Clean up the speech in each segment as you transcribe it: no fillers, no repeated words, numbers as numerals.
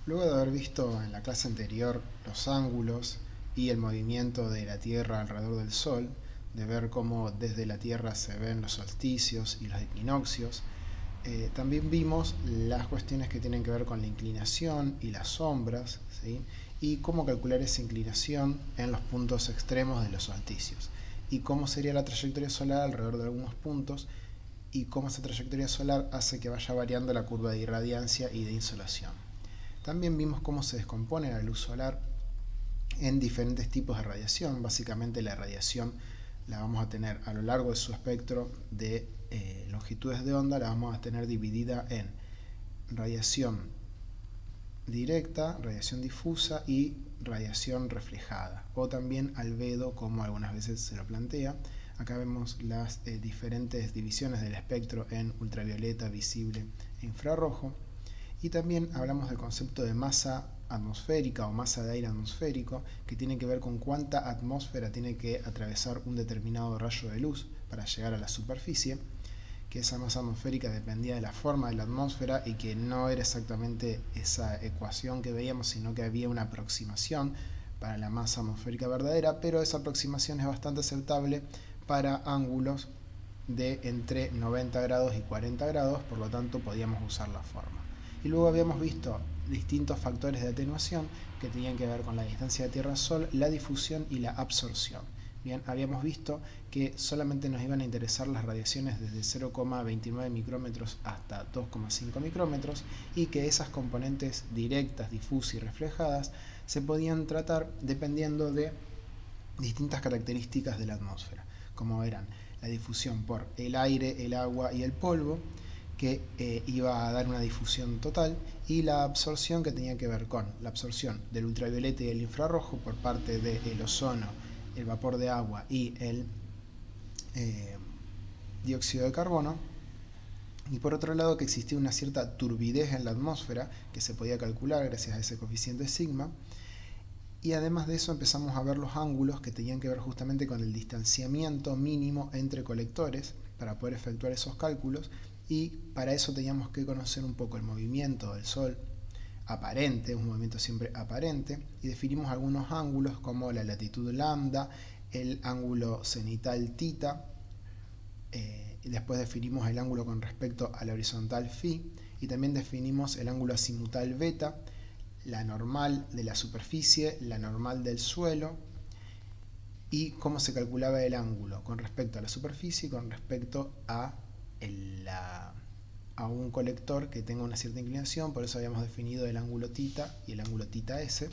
Luego de haber visto en la clase anterior los ángulos y el movimiento de la Tierra alrededor del Sol, de ver cómo desde la Tierra se ven los solsticios y los equinoccios, también vimos las cuestiones que tienen que ver con la inclinación y las sombras, ¿sí? Y cómo calcular esa inclinación en los puntos extremos de los solsticios, y cómo sería la trayectoria solar alrededor de algunos puntos, y cómo esa trayectoria solar hace que vaya variando la curva de irradiancia y de insolación. También vimos cómo se descompone la luz solar en diferentes tipos de radiación. Básicamente la radiación la vamos a tener a lo largo de su espectro de longitudes de onda, la vamos a tener dividida en radiación directa, radiación difusa y radiación reflejada, o también albedo, como algunas veces se lo plantea. Acá vemos las diferentes divisiones del espectro en ultravioleta, visible e infrarrojo. Y también hablamos del concepto de masa atmosférica o masa de aire atmosférico, que tiene que ver con cuánta atmósfera tiene que atravesar un determinado rayo de luz para llegar a la superficie, que esa masa atmosférica dependía de la forma de la atmósfera y que no era exactamente esa ecuación que veíamos, sino que había una aproximación para la masa atmosférica verdadera, pero esa aproximación es bastante aceptable para ángulos de entre 90 grados y 40 grados, por lo tanto podíamos usar la forma. Y luego habíamos visto distintos factores de atenuación que tenían que ver con la distancia de Tierra-Sol, la difusión y la absorción. Bien, habíamos visto que solamente nos iban a interesar las radiaciones desde 0,29 micrómetros hasta 2,5 micrómetros, y que esas componentes directas, difusas y reflejadas se podían tratar dependiendo de distintas características de la atmósfera, como eran la difusión por el aire, el agua y el polvo, que iba a dar una difusión total, y la absorción, que tenía que ver con la absorción del ultravioleta y el infrarrojo por parte del ozono, el vapor de agua y el dióxido de carbono. Y por otro lado, que existía una cierta turbidez en la atmósfera que se podía calcular gracias a ese coeficiente sigma. Y además de eso empezamos a ver los ángulos, que tenían que ver justamente con el distanciamiento mínimo entre colectores para poder efectuar esos cálculos, y para eso teníamos que conocer un poco el movimiento del Sol aparente, un movimiento siempre aparente, y definimos algunos ángulos como la latitud lambda, el ángulo cenital θ, y después definimos el ángulo con respecto a la horizontal φ, y también definimos el ángulo azimutal beta, la normal de la superficie, la normal del suelo, y cómo se calculaba el ángulo con respecto a la superficie y con respecto a un colector que tenga una cierta inclinación. Por eso habíamos definido el ángulo θ y el ángulo θs.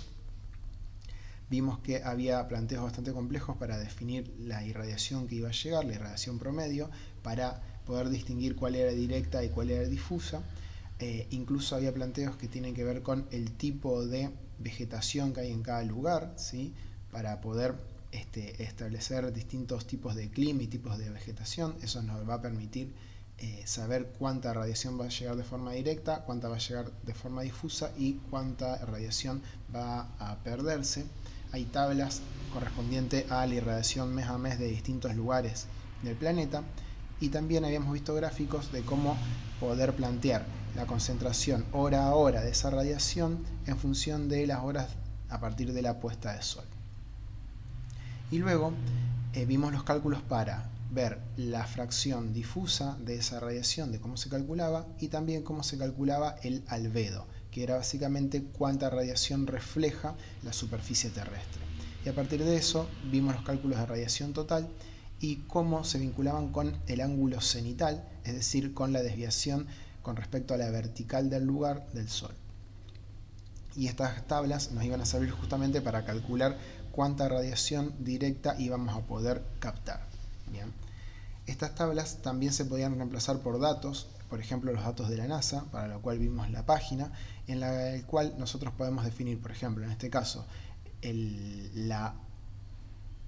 Vimos que había planteos bastante complejos para definir la irradiación que iba a llegar, la irradiación promedio, para poder distinguir cuál era directa y cuál era difusa. Incluso había planteos que tienen que ver con el tipo de vegetación que hay en cada lugar, ¿sí? Para poder establecer distintos tipos de clima y tipos de vegetación. Eso nos va a permitir saber cuánta radiación va a llegar de forma directa, cuánta va a llegar de forma difusa y cuánta radiación va a perderse. Hay tablas correspondientes a la irradiación mes a mes de distintos lugares del planeta, y también habíamos visto gráficos de cómo poder plantear la concentración hora a hora de esa radiación en función de las horas a partir de la puesta de sol. Y luego vimos los cálculos para ver la fracción difusa de esa radiación, de cómo se calculaba, y también cómo se calculaba el albedo, que era básicamente cuánta radiación refleja la superficie terrestre. Y a partir de eso vimos los cálculos de radiación total y cómo se vinculaban con el ángulo cenital, es decir, con la desviación con respecto a la vertical del lugar del Sol. Y estas tablas nos iban a servir justamente para calcular cuánta radiación directa íbamos a poder captar. Bien. Estas tablas también se podían reemplazar por datos, por ejemplo los datos de la NASA, para lo cual vimos la página, en la cual nosotros podemos definir, por ejemplo, en este caso,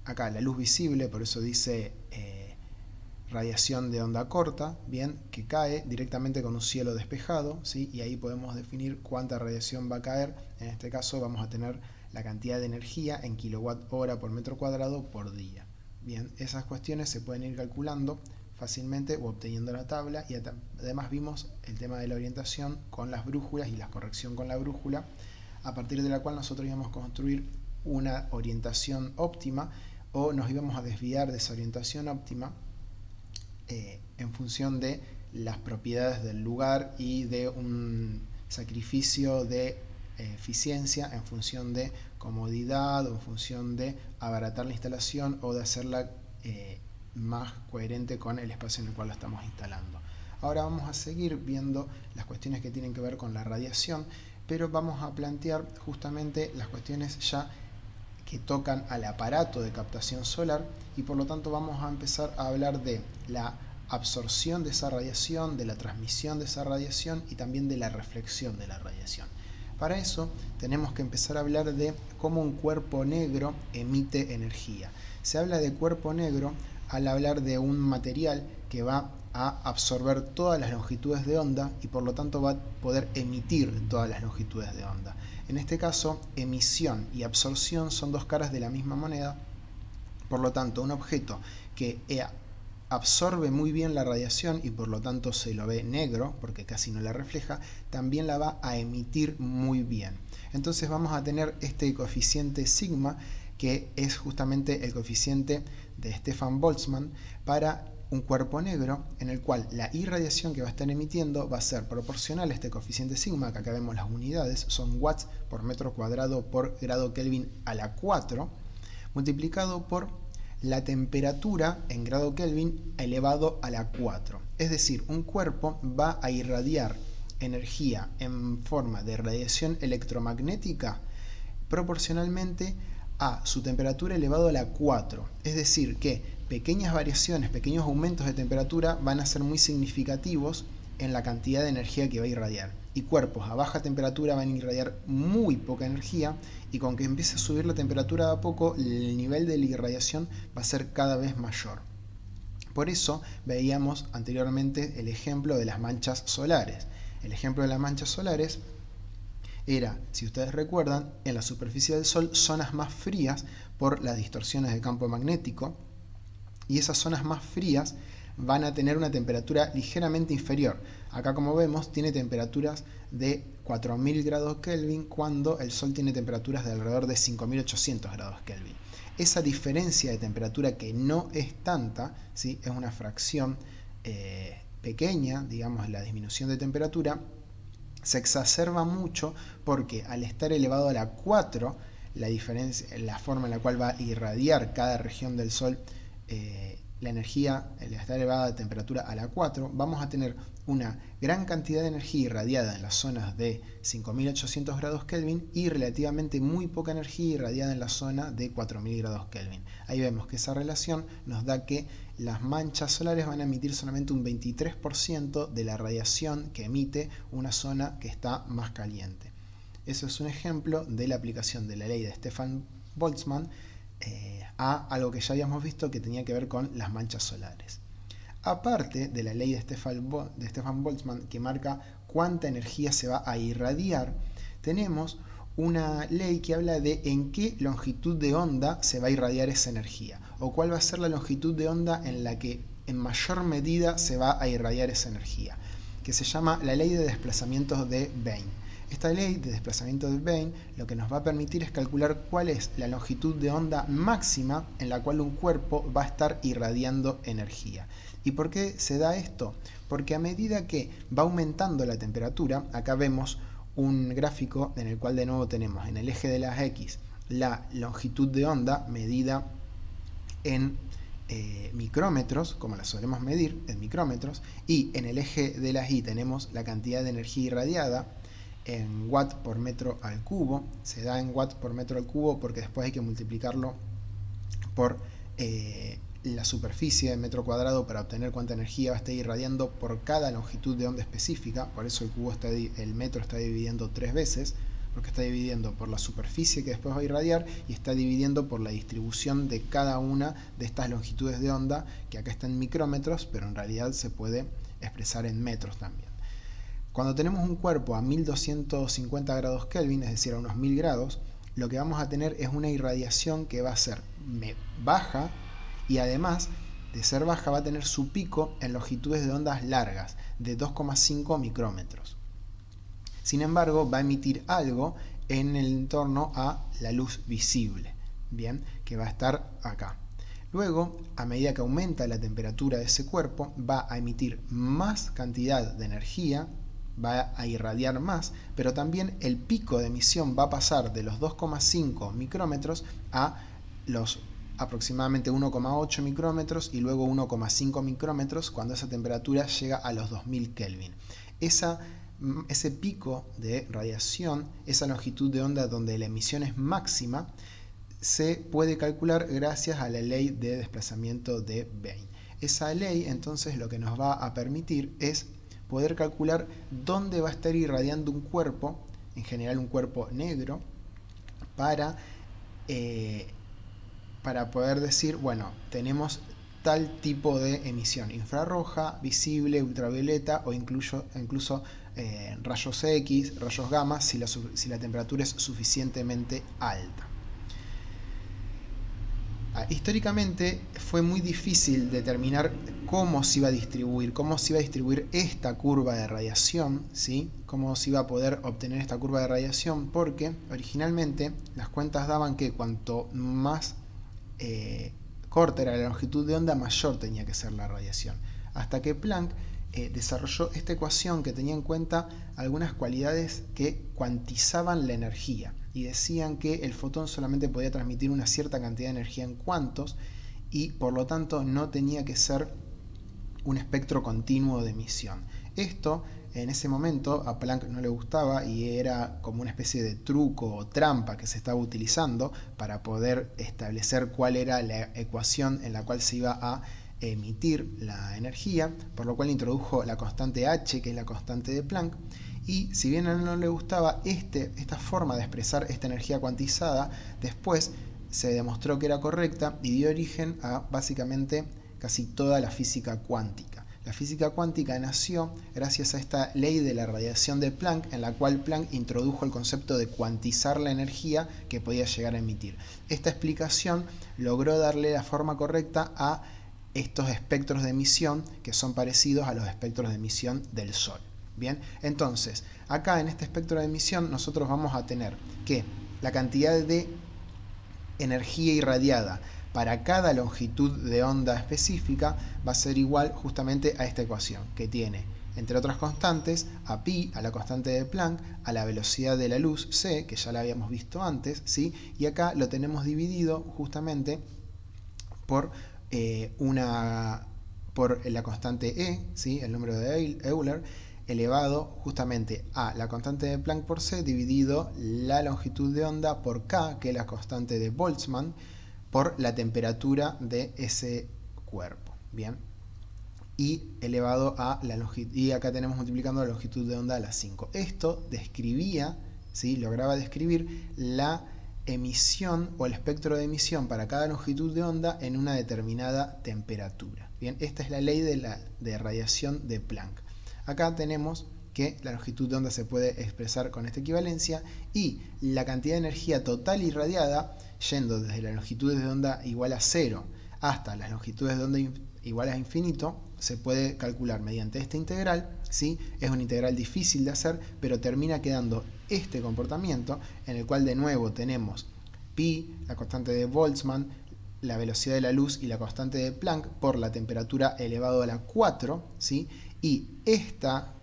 acá la luz visible, por eso dice radiación de onda corta, bien, que cae directamente con un cielo despejado, ¿sí? Y ahí podemos definir cuánta radiación va a caer. En este caso vamos a tener la cantidad de energía en kilowatt hora por metro cuadrado por día. Bien, esas cuestiones se pueden ir calculando fácilmente o obteniendo la tabla, y además vimos el tema de la orientación con las brújulas y la corrección con la brújula a partir de la cual nosotros íbamos a construir una orientación óptima o nos íbamos a desviar de esa orientación óptima en función de las propiedades del lugar y de un sacrificio de eficiencia en función de comodidad o en función de abaratar la instalación o de hacerla más coherente con el espacio en el cual la estamos instalando. Ahora vamos a seguir viendo las cuestiones que tienen que ver con la radiación, pero vamos a plantear justamente las cuestiones ya que tocan al aparato de captación solar y por lo tanto vamos a empezar a hablar de la absorción de esa radiación, de la transmisión de esa radiación y también de la reflexión de la radiación. Para eso tenemos que empezar a hablar de cómo un cuerpo negro emite energía. Se habla de cuerpo negro al hablar de un material que va a absorber todas las longitudes de onda y por lo tanto va a poder emitir todas las longitudes de onda. En este caso, emisión y absorción son dos caras de la misma moneda, por lo tanto, un objeto que absorbe muy bien la radiación y por lo tanto se lo ve negro, porque casi no la refleja, también la va a emitir muy bien. Entonces vamos a tener este coeficiente sigma, que es justamente el coeficiente de Stefan Boltzmann para un cuerpo negro, en el cual la irradiación que va a estar emitiendo va a ser proporcional a este coeficiente sigma, que acá vemos las unidades, son watts por metro cuadrado por grado Kelvin a la 4, multiplicado por la temperatura en grado Kelvin elevado a la 4. Es decir, un cuerpo va a irradiar energía en forma de radiación electromagnética proporcionalmente a su temperatura elevado a la 4. Es decir, que pequeñas variaciones, pequeños aumentos de temperatura van a ser muy significativos en la cantidad de energía que va a irradiar. Y cuerpos a baja temperatura van a irradiar muy poca energía y con que empiece a subir la temperatura de a poco, el nivel de la irradiación va a ser cada vez mayor. Por eso veíamos anteriormente el ejemplo de las manchas solares. El ejemplo de las manchas solares era, si ustedes recuerdan, en la superficie del Sol zonas más frías por las distorsiones de campo magnético, y esas zonas más frías van a tener una temperatura ligeramente inferior. Acá, como vemos, tiene temperaturas de 4000 grados Kelvin cuando el Sol tiene temperaturas de alrededor de 5800 grados Kelvin. Esa diferencia de temperatura, que no es tanta, ¿sí?, es una fracción pequeña, digamos, la disminución de temperatura, se exacerba mucho porque al estar elevado a la 4, la forma en la cual va a irradiar cada región del Sol la energía, al estar elevada a temperatura a la 4, vamos a tener una gran cantidad de energía irradiada en las zonas de 5800 grados Kelvin y relativamente muy poca energía irradiada en la zona de 4000 grados Kelvin. Ahí vemos que esa relación nos da que las manchas solares van a emitir solamente un 23% de la radiación que emite una zona que está más caliente. Eso es un ejemplo de la aplicación de la ley de Stefan Boltzmann a algo que ya habíamos visto que tenía que ver con las manchas solares. Aparte de la ley de Stefan Boltzmann, que marca cuánta energía se va a irradiar, tenemos una ley que habla de en qué longitud de onda se va a irradiar esa energía, o cuál va a ser la longitud de onda en la que en mayor medida se va a irradiar esa energía, que se llama la ley de desplazamientos de Bain. Esta ley de desplazamiento de Bain lo que nos va a permitir es calcular cuál es la longitud de onda máxima en la cual un cuerpo va a estar irradiando energía. ¿Y por qué se da esto? Porque a medida que va aumentando la temperatura, acá vemos un gráfico en el cual de nuevo tenemos en el eje de las X la longitud de onda medida en micrómetros, como la solemos medir en micrómetros, y en el eje de las Y tenemos la cantidad de energía irradiada en watt por metro al cubo. Se da en watt por metro al cubo porque después hay que multiplicarlo por la superficie de metro cuadrado para obtener cuánta energía va a estar irradiando por cada longitud de onda específica. Por eso el metro está dividiendo 3 veces, porque está dividiendo por la superficie que después va a irradiar y está dividiendo por la distribución de cada una de estas longitudes de onda, que acá está en micrómetros, pero en realidad se puede expresar en metros también. Cuando tenemos un cuerpo a 1250 grados Kelvin, es decir, a unos 1000 grados, lo que vamos a tener es una irradiación que va a ser baja y además de ser baja va a tener su pico en longitudes de ondas largas, de 2,5 micrómetros. Sin embargo, va a emitir algo en el entorno a la luz visible, bien, que va a estar acá. Luego, a medida que aumenta la temperatura de ese cuerpo, va a emitir más cantidad de energía, va a irradiar más, pero también el pico de emisión va a pasar de los 2,5 micrómetros a los aproximadamente 1,8 micrómetros y luego 1,5 micrómetros cuando esa temperatura llega a los 2000 Kelvin. Ese pico de radiación, esa longitud de onda donde la emisión es máxima, se puede calcular gracias a la ley de desplazamiento de Bain. Esa ley entonces lo que nos va a permitir es poder calcular dónde va a estar irradiando un cuerpo, en general un cuerpo negro, para poder decir, bueno, tenemos tal tipo de emisión, infrarroja, visible, ultravioleta o incluso rayos X, rayos gamma, si la temperatura es suficientemente alta. Históricamente fue muy difícil determinar cómo se iba a distribuir esta curva de radiación, ¿sí? Cómo se iba a poder obtener esta curva de radiación, porque originalmente las cuentas daban que cuanto más corta era la longitud de onda, mayor tenía que ser la radiación. Hasta que Planck desarrolló esta ecuación que tenía en cuenta algunas cualidades que cuantizaban la energía y decían que el fotón solamente podía transmitir una cierta cantidad de energía en cuantos y por lo tanto no tenía que ser un espectro continuo de emisión. Esto en ese momento a Planck no le gustaba y era como una especie de truco o trampa que se estaba utilizando para poder establecer cuál era la ecuación en la cual se iba a emitir la energía, por lo cual introdujo la constante H, que es la constante de Planck, y si bien a él no le gustaba esta forma de expresar esta energía cuantizada, después se demostró que era correcta y dio origen a básicamente casi toda la física cuántica. La física cuántica nació gracias a esta ley de la radiación de Planck, en la cual Planck introdujo el concepto de cuantizar la energía que podía llegar a emitir. Esta explicación logró darle la forma correcta a estos espectros de emisión que son parecidos a los espectros de emisión del Sol. Bien, entonces, acá en este espectro de emisión nosotros vamos a tener que la cantidad de energía irradiada para cada longitud de onda específica va a ser igual justamente a esta ecuación, que tiene, entre otras constantes, a pi, a la constante de Planck, a la velocidad de la luz, c, que ya la habíamos visto antes, ¿sí? Y acá lo tenemos dividido justamente por la constante E, ¿sí? El número de Euler, elevado justamente a la constante de Planck por c, dividido la longitud de onda por k, que es la constante de Boltzmann, por la temperatura de ese cuerpo. Bien, y elevado a la longitud, y acá tenemos multiplicando la longitud de onda a la 5. Esto describía, ¿sí? Lograba describir la emisión o el espectro de emisión para cada longitud de onda en una determinada temperatura. Bien, esta es la ley de radiación de Planck. Acá tenemos que la longitud de onda se puede expresar con esta equivalencia y la cantidad de energía total irradiada, yendo desde las longitudes de onda igual a 0 hasta las longitudes de onda igual a infinito, se puede calcular mediante esta integral, ¿sí? Es una integral difícil de hacer, pero termina quedando este comportamiento en el cual de nuevo tenemos pi, la constante de Boltzmann, la velocidad de la luz y la constante de Planck por la temperatura elevado a la 4, ¿sí? Y esta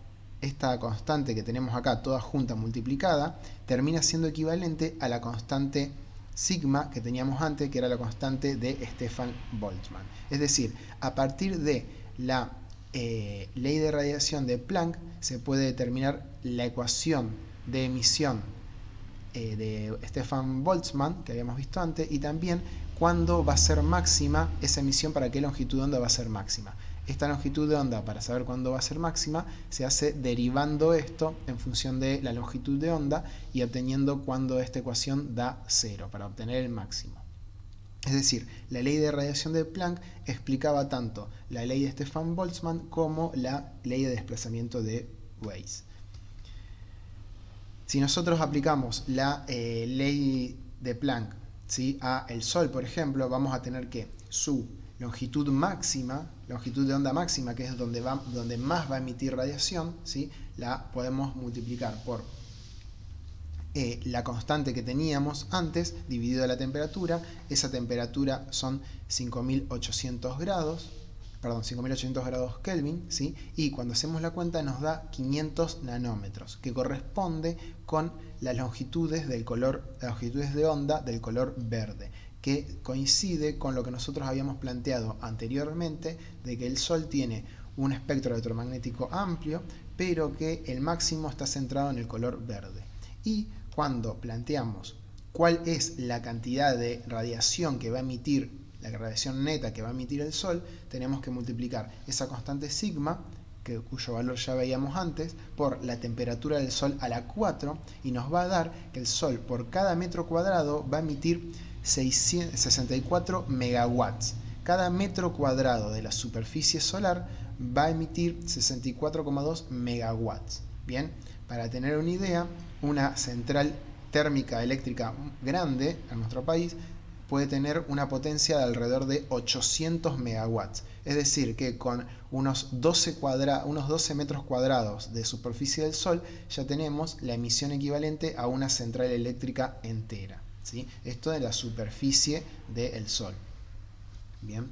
constante que tenemos acá toda junta multiplicada termina siendo equivalente a la constante sigma que teníamos antes, que era la constante de Stefan Boltzmann. Es decir, a partir de la ley de radiación de Planck se puede determinar la ecuación de emisión de Stefan Boltzmann que habíamos visto antes, y también cuándo va a ser máxima esa emisión, para qué longitud de onda va a ser máxima. Esta longitud de onda, para saber cuándo va a ser máxima, se hace derivando esto en función de la longitud de onda y obteniendo cuándo esta ecuación da 0 para obtener el máximo. Es decir, la ley de radiación de Planck explicaba tanto la ley de Stefan Boltzmann como la ley de desplazamiento de Weiss. Si nosotros aplicamos la ley de Planck, ¿sí?, a el Sol, por ejemplo, vamos a tener que su longitud máxima, longitud de onda máxima, que es donde más va a emitir radiación, ¿sí?, la podemos multiplicar por la constante que teníamos antes dividido la temperatura. Esa temperatura son 5800 grados, perdón, 5800 grados Kelvin, ¿sí? Y cuando hacemos la cuenta nos da 500 nanómetros, que corresponde con las longitudes del color, las longitudes de onda del color verde, que coincide con lo que nosotros habíamos planteado anteriormente, de que el Sol tiene un espectro electromagnético amplio, pero que el máximo está centrado en el color verde. Y cuando planteamos cuál es la cantidad de radiación que va a emitir, la radiación neta que va a emitir el Sol, tenemos que multiplicar esa constante sigma, cuyo valor ya veíamos antes, por la temperatura del Sol a la 4, y nos va a dar que el Sol por cada metro cuadrado va a emitir 64 megawatts. Cada metro cuadrado de la superficie solar va a emitir 64,2 megawatts. Bien, para tener una idea, una central térmica eléctrica grande en nuestro país puede tener una potencia de alrededor de 800 megawatts. Es decir, que con unos 12 metros cuadrados de superficie del Sol ya tenemos la emisión equivalente a una central eléctrica entera, ¿sí? Esto de la superficie del Sol. Bien.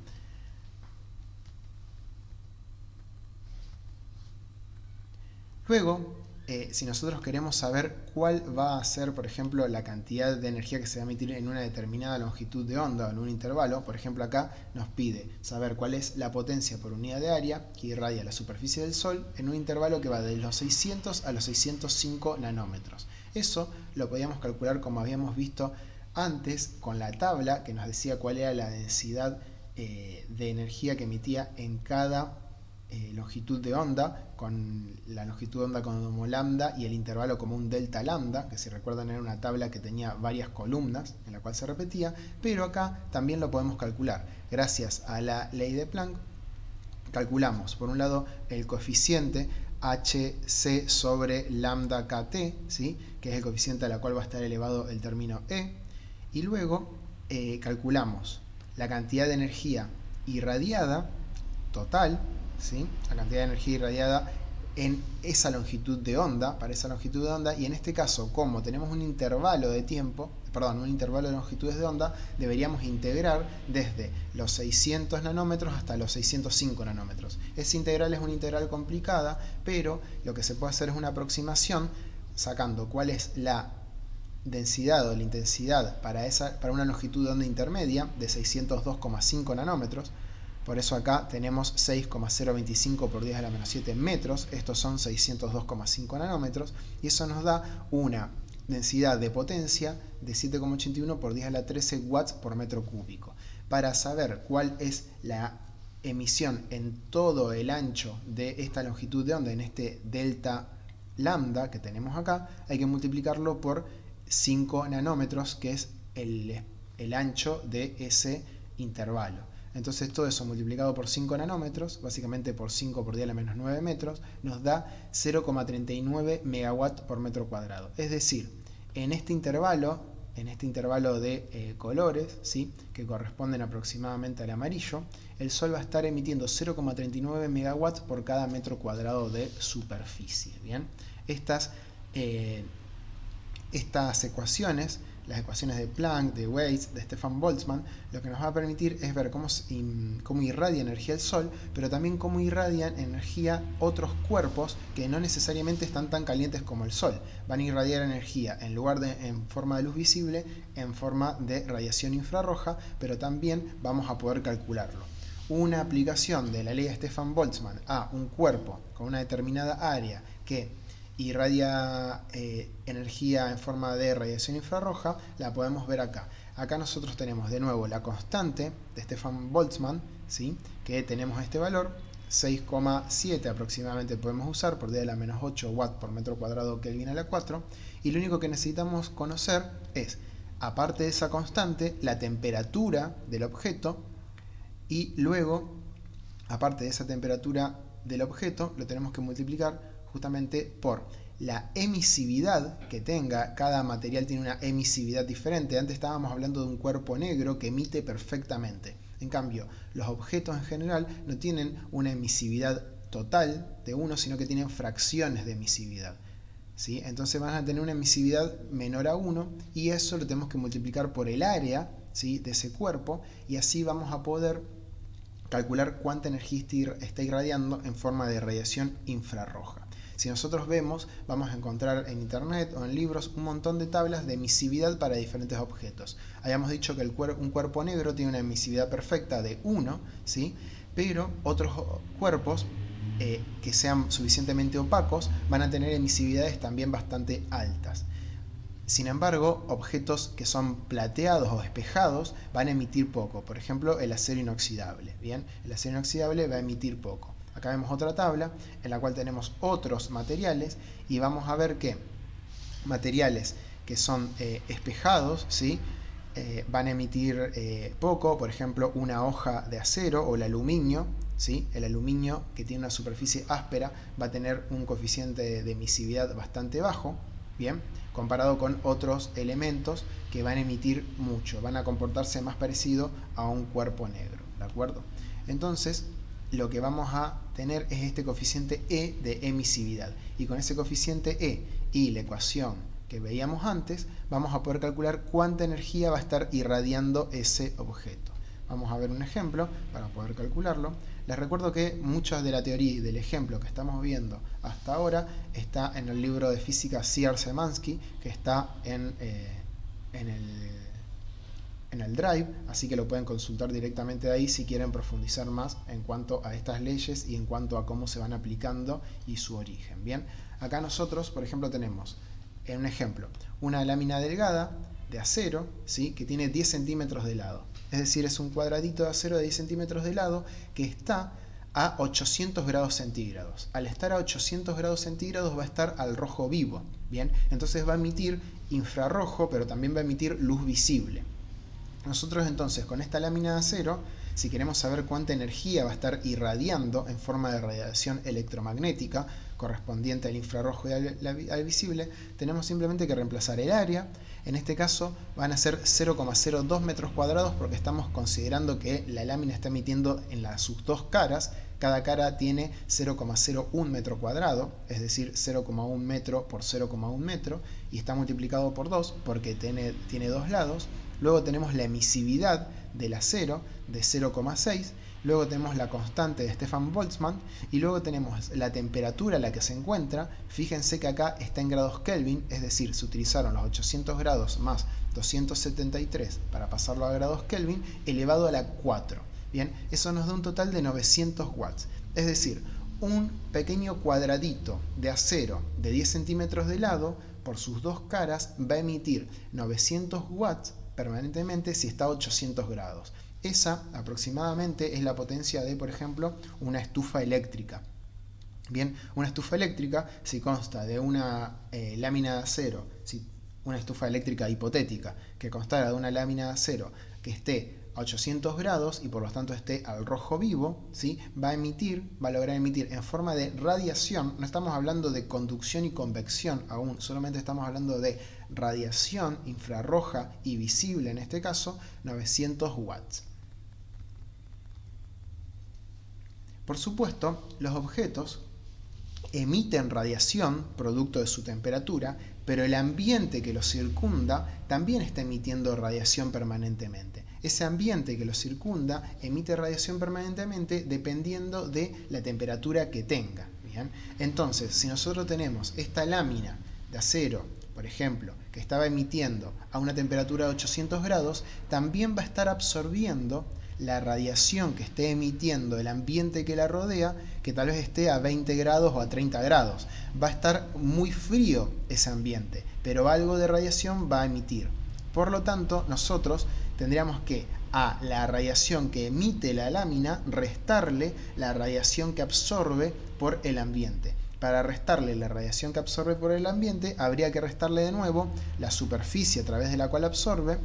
Luego, si nosotros queremos saber cuál va a ser, por ejemplo, la cantidad de energía que se va a emitir en una determinada longitud de onda o en un intervalo, por ejemplo acá nos pide saber cuál es la potencia por unidad de área que irradia la superficie del Sol en un intervalo que va de los 600 a los 605 nanómetros. Eso lo podíamos calcular como habíamos visto antes con la tabla que nos decía cuál era la densidad de energía que emitía en cada longitud de onda, con la longitud de onda como lambda y el intervalo como un delta lambda, que si recuerdan era una tabla que tenía varias columnas en la cual se repetía, pero acá también lo podemos calcular. Gracias a la ley de Planck calculamos por un lado el coeficiente hc sobre lambda kt, ¿sí? Que es el coeficiente a la cual va a estar elevado el término e, y luego calculamos la cantidad de energía irradiada total, ¿sí? La cantidad de energía irradiada en esa longitud de onda, para esa longitud de onda, y en este caso, como tenemos un intervalo de tiempo, perdón, un intervalo de longitudes de onda, deberíamos integrar desde los 600 nanómetros hasta los 605 nanómetros. Esa integral es una integral complicada, pero lo que se puede hacer es una aproximación sacando cuál es la densidad o la intensidad para una longitud de onda intermedia de 602,5 nanómetros. Por eso acá tenemos 6,025 por 10 a la menos 7 metros. Estos son 602,5 nanómetros. Y eso nos da una densidad de potencia de 7,81 por 10 a la 13 watts por metro cúbico. Para saber cuál es la emisión en todo el ancho de esta longitud de onda, en este delta lambda que tenemos acá, hay que multiplicarlo por 5 nanómetros, que es el ancho de ese intervalo. Entonces todo eso multiplicado por 5 nanómetros, básicamente por 5 por 10 a la menos 9 metros, nos da 0,39 megawatt por metro cuadrado. Es decir, en este intervalo de colores, ¿sí? Que corresponden aproximadamente al amarillo, el Sol va a estar emitiendo 0,39 megawatts por cada metro cuadrado de superficie. ¿Bien? Estas ecuaciones, las ecuaciones de Planck, de Weiss, de Stefan Boltzmann, lo que nos va a permitir es ver cómo irradia energía el Sol, pero también cómo irradian energía otros cuerpos que no necesariamente están tan calientes como el Sol. Van a irradiar energía en lugar de en forma de luz visible, en forma de radiación infrarroja, pero también vamos a poder calcularlo. Una aplicación de la ley de Stefan Boltzmann a un cuerpo con una determinada área que irradia energía en forma de radiación infrarroja, la podemos ver acá. Acá nosotros tenemos de nuevo la constante de Stefan Boltzmann, ¿sí? Que tenemos este valor, 6,7 aproximadamente podemos usar por 10 a la menos 8 watts por metro cuadrado Kelvin a la 4, y lo único que necesitamos conocer es, aparte de esa constante, la temperatura del objeto, y luego, aparte de esa temperatura del objeto, lo tenemos que multiplicar justamente por la emisividad que tenga. Cada material tiene una emisividad diferente. Antes estábamos hablando de un cuerpo negro que emite perfectamente. En cambio, los objetos en general no tienen una emisividad total de uno, sino que tienen fracciones de emisividad. ¿sí? Entonces van a tener una emisividad menor a 1 y eso lo tenemos que multiplicar por el área, ¿sí?, de ese cuerpo, y así vamos a poder calcular cuánta energía está irradiando en forma de radiación infrarroja. Si nosotros vemos, vamos a encontrar en internet o en libros un montón de tablas de emisividad para diferentes objetos. Habíamos dicho que un cuerpo negro tiene una emisividad perfecta de 1, ¿sí?, pero otros cuerpos que sean suficientemente opacos van a tener emisividades también bastante altas. Sin embargo, objetos que son plateados o espejados van a emitir poco. Por ejemplo, el acero inoxidable. Bien, el acero inoxidable va a emitir poco. Acá vemos otra tabla en la cual tenemos otros materiales y vamos a ver que materiales que son espejados, ¿sí?, van a emitir poco. Por ejemplo, una hoja de acero o el aluminio, ¿sí? El aluminio, que tiene una superficie áspera, va a tener un coeficiente de emisividad bastante bajo, bien, comparado con otros elementos que van a emitir mucho, van a comportarse más parecido a un cuerpo negro, ¿de acuerdo? Entonces, lo que vamos a tener es este coeficiente E de emisividad, y con ese coeficiente E y la ecuación que veíamos antes, vamos a poder calcular cuánta energía va a estar irradiando ese objeto. Vamos a ver un ejemplo para poder calcularlo. Les recuerdo que mucha de la teoría y del ejemplo que estamos viendo hasta ahora está en el libro de física Sierra-Szymanski, que está en el Drive, así que lo pueden consultar directamente de ahí si quieren profundizar más en cuanto a estas leyes y en cuanto a cómo se van aplicando y su origen. Bien, acá nosotros, por ejemplo, tenemos en un ejemplo una lámina delgada de acero, ¿sí?, que tiene 10 centímetros de lado. Es decir, es un cuadradito de acero de 10 centímetros de lado que está a 800 grados centígrados. Al estar a 800 grados centígrados va a estar al rojo vivo. Bien, entonces va a emitir infrarrojo, pero también va a emitir luz visible. Nosotros entonces con esta lámina de acero, si queremos saber cuánta energía va a estar irradiando en forma de radiación electromagnética correspondiente al infrarrojo y al visible, tenemos simplemente que reemplazar el área. En este caso van a ser 0,02 metros cuadrados porque estamos considerando que la lámina está emitiendo en sus dos caras. Cada cara tiene 0,01 metro cuadrado, es decir, 0,1 metro por 0,1 metro, y está multiplicado por 2 porque tiene dos lados. Luego tenemos la emisividad del acero de 0,6, luego tenemos la constante de Stefan Boltzmann y luego tenemos la temperatura a la que se encuentra. Fíjense que acá está en grados Kelvin, es decir, se utilizaron los 800 grados más 273 para pasarlo a grados Kelvin elevado a la 4. Bien, eso nos da un total de 900 watts, es decir, un pequeño cuadradito de acero de 10 centímetros de lado por sus dos caras va a emitir 900 watts permanentemente si está a 800 grados. Esa aproximadamente es la potencia de, por ejemplo, una estufa eléctrica. Bien, una estufa eléctrica, si consta de una lámina de acero, una estufa eléctrica hipotética que constara de una lámina de acero que esté a 800 grados y por lo tanto esté al rojo vivo, ¿sí?, va a lograr emitir en forma de radiación. No estamos hablando de conducción y convección aún, solamente estamos hablando de radiación infrarroja y visible, en este caso 900 watts. Por supuesto, los objetos emiten radiación producto de su temperatura, pero el ambiente que los circunda también está emitiendo radiación permanentemente. Ese ambiente que los circunda emite radiación permanentemente dependiendo de la temperatura que tenga. ¿Bien? Entonces, si nosotros tenemos esta lámina de acero, por ejemplo, que estaba emitiendo a una temperatura de 800 grados, también va a estar absorbiendo la radiación que esté emitiendo el ambiente que la rodea, que tal vez esté a 20 grados o a 30 grados. Va a estar muy frío ese ambiente, pero algo de radiación va a emitir. Por lo tanto, nosotros tendríamos que a la radiación que emite la lámina restarle la radiación que absorbe por el ambiente. Para restarle la radiación que absorbe por el ambiente, habría que restarle de nuevo la superficie a través de la cual absorbe,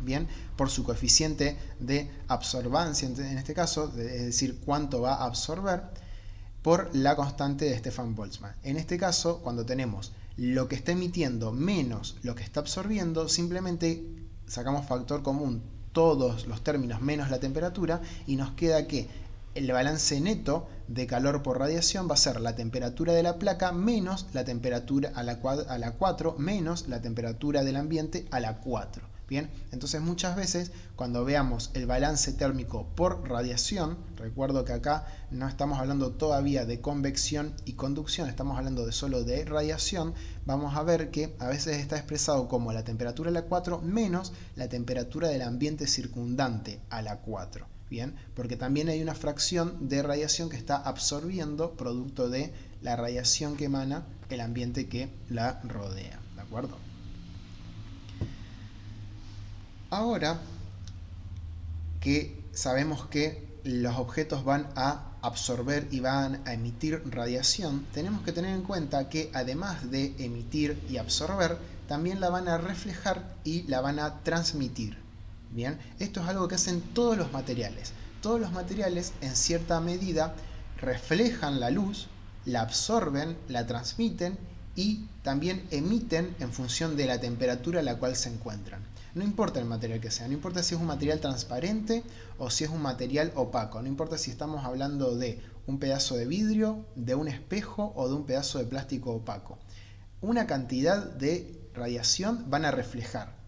bien, por su coeficiente de absorbancia, en este caso, es decir, cuánto va a absorber, por la constante de Stefan Boltzmann. En este caso, cuando tenemos lo que está emitiendo menos lo que está absorbiendo, simplemente sacamos factor común todos los términos menos la temperatura y nos queda que el balance neto de calor por radiación va a ser la temperatura de la placa menos la temperatura a la 4 menos la temperatura del ambiente a la 4. Bien, entonces muchas veces cuando veamos el balance térmico por radiación, recuerdo que acá no estamos hablando todavía de convección y conducción, estamos hablando de solo de radiación, vamos a ver que a veces está expresado como la temperatura a la 4 menos la temperatura del ambiente circundante a la 4. Bien, porque también hay una fracción de radiación que está absorbiendo producto de la radiación que emana el ambiente que la rodea. ¿De acuerdo? Ahora que sabemos que los objetos van a absorber y van a emitir radiación, tenemos que tener en cuenta que además de emitir y absorber, también la van a reflejar y la van a transmitir. Bien, esto es algo que hacen todos los materiales. Todos los materiales en cierta medida reflejan la luz, la absorben, la transmiten y también emiten en función de la temperatura a la cual se encuentran. No importa el material que sea, no importa si es un material transparente o si es un material opaco, no importa si estamos hablando de un pedazo de vidrio, de un espejo o de un pedazo de plástico opaco. Una cantidad de radiación van a reflejar.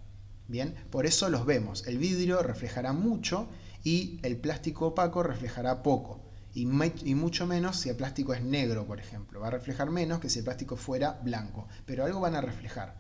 Bien, por eso los vemos. El vidrio reflejará mucho y el plástico opaco reflejará poco. Y mucho menos si el plástico es negro, por ejemplo. Va a reflejar menos que si el plástico fuera blanco. Pero algo van a reflejar.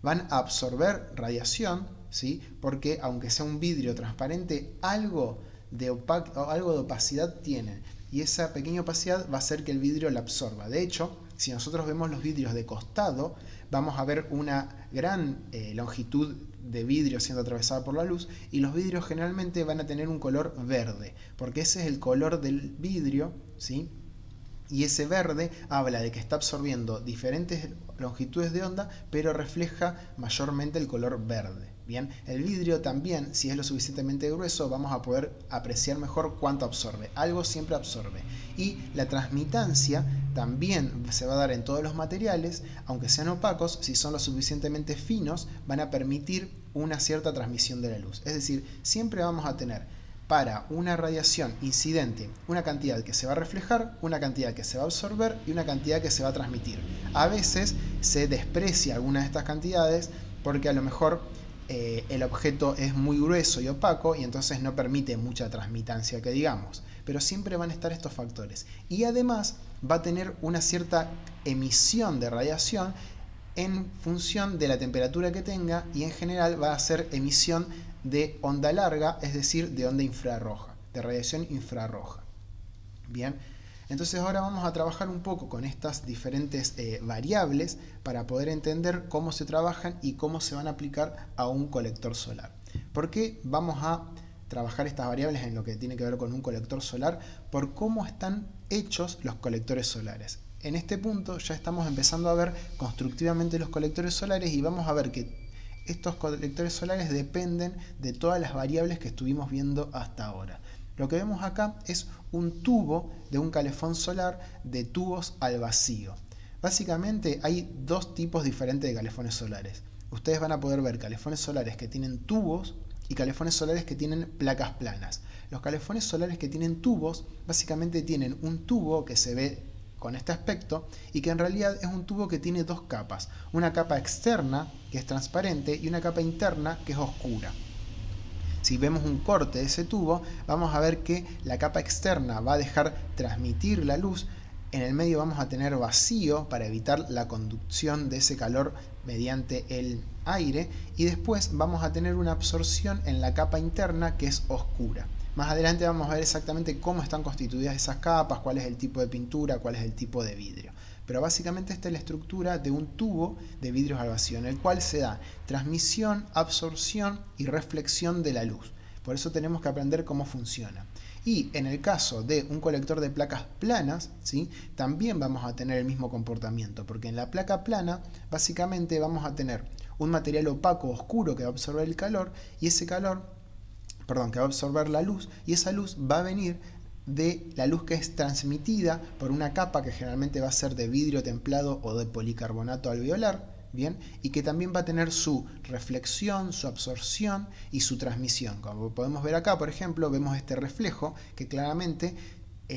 Van a absorber radiación, ¿sí? Porque aunque sea un vidrio transparente, algo de opacidad tiene. Y esa pequeña opacidad va a hacer que el vidrio la absorba. De hecho, si nosotros vemos los vidrios de costado, vamos a ver una gran longitud de vidrio siendo atravesada por la luz, y los vidrios generalmente van a tener un color verde, porque ese es el color del vidrio, ¿sí? Y ese verde habla de que está absorbiendo diferentes longitudes de onda, pero refleja mayormente el color verde. Bien, el vidrio también, si es lo suficientemente grueso, vamos a poder apreciar mejor cuánto absorbe. Algo siempre absorbe. Y la transmitancia también se va a dar en todos los materiales, aunque sean opacos, si son lo suficientemente finos, van a permitir una cierta transmisión de la luz. Es decir, siempre vamos a tener para una radiación incidente una cantidad que se va a reflejar, una cantidad que se va a absorber y una cantidad que se va a transmitir. A veces se desprecia alguna de estas cantidades porque a lo mejor el objeto es muy grueso y opaco y entonces no permite mucha transmitancia que digamos, pero siempre van a estar estos factores. Y además va a tener una cierta emisión de radiación en función de la temperatura que tenga y en general va a ser emisión de onda larga, es decir, de onda infrarroja, de radiación infrarroja. Bien, entonces ahora vamos a trabajar un poco con estas diferentes variables para poder entender cómo se trabajan y cómo se van a aplicar a un colector solar. ¿Por qué vamos a trabajar estas variables en lo que tiene que ver con un colector solar? Por cómo están hechos los colectores solares. En este punto ya estamos empezando a ver constructivamente los colectores solares y vamos a ver que estos colectores solares dependen de todas las variables que estuvimos viendo hasta ahora. Lo que vemos acá es un tubo de un calefón solar de tubos al vacío. Básicamente hay dos tipos diferentes de calefones solares. Ustedes van a poder ver calefones solares que tienen tubos y calefones solares que tienen placas planas. Los calefones solares que tienen tubos básicamente tienen un tubo que se ve con este aspecto y que en realidad es un tubo que tiene dos capas, una capa externa que es transparente y una capa interna que es oscura. Si vemos un corte de ese tubo, vamos a ver que la capa externa va a dejar transmitir la luz, en el medio vamos a tener vacío para evitar la conducción de ese calor mediante el aire y después vamos a tener una absorción en la capa interna que es oscura. Más adelante vamos a ver exactamente cómo están constituidas esas capas, cuál es el tipo de pintura, cuál es el tipo de vidrio. Pero básicamente esta es la estructura de un tubo de vidrios al vacío, en el cual se da transmisión, absorción y reflexión de la luz. Por eso tenemos que aprender cómo funciona. Y en el caso de un colector de placas planas, ¿sí?, también vamos a tener el mismo comportamiento, porque en la placa plana básicamente vamos a tener un material opaco oscuro que va a absorber el calor, y ese calor, que va a absorber la luz, y esa luz va a venir de la luz que es transmitida por una capa que generalmente va a ser de vidrio templado o de policarbonato alveolar, ¿bien? Y que también va a tener su reflexión, su absorción y su transmisión. Como podemos ver acá, por ejemplo, vemos este reflejo que claramente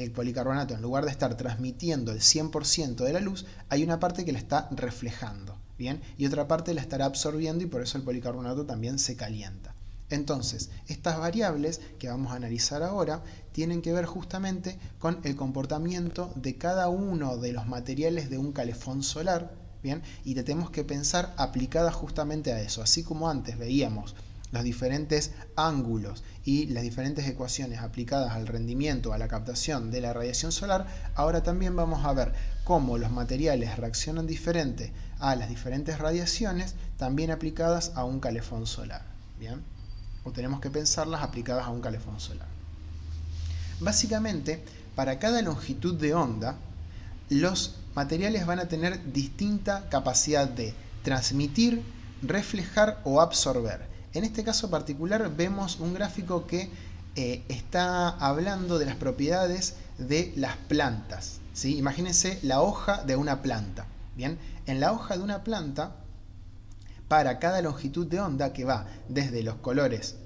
el policarbonato, en lugar de estar transmitiendo el 100% de la luz, hay una parte que la está reflejando, ¿bien? Y otra parte la estará absorbiendo y por eso el policarbonato también se calienta. Entonces, estas variables que vamos a analizar ahora tienen que ver justamente con el comportamiento de cada uno de los materiales de un calefón solar, ¿bien? Y tenemos que pensar aplicadas justamente a eso. Así como antes veíamos los diferentes ángulos y las diferentes ecuaciones aplicadas al rendimiento, a la captación de la radiación solar, ahora también vamos a ver cómo los materiales reaccionan diferente a las diferentes radiaciones, también aplicadas a un calefón solar, ¿bien? O tenemos que pensarlas aplicadas a un calefón solar. Básicamente, para cada longitud de onda, los materiales van a tener distinta capacidad de transmitir, reflejar o absorber. En este caso particular vemos un gráfico que está hablando de las propiedades de las plantas, ¿sí? Imagínense la hoja de una planta. Bien, en la hoja de una planta, para cada longitud de onda que va desde los colores,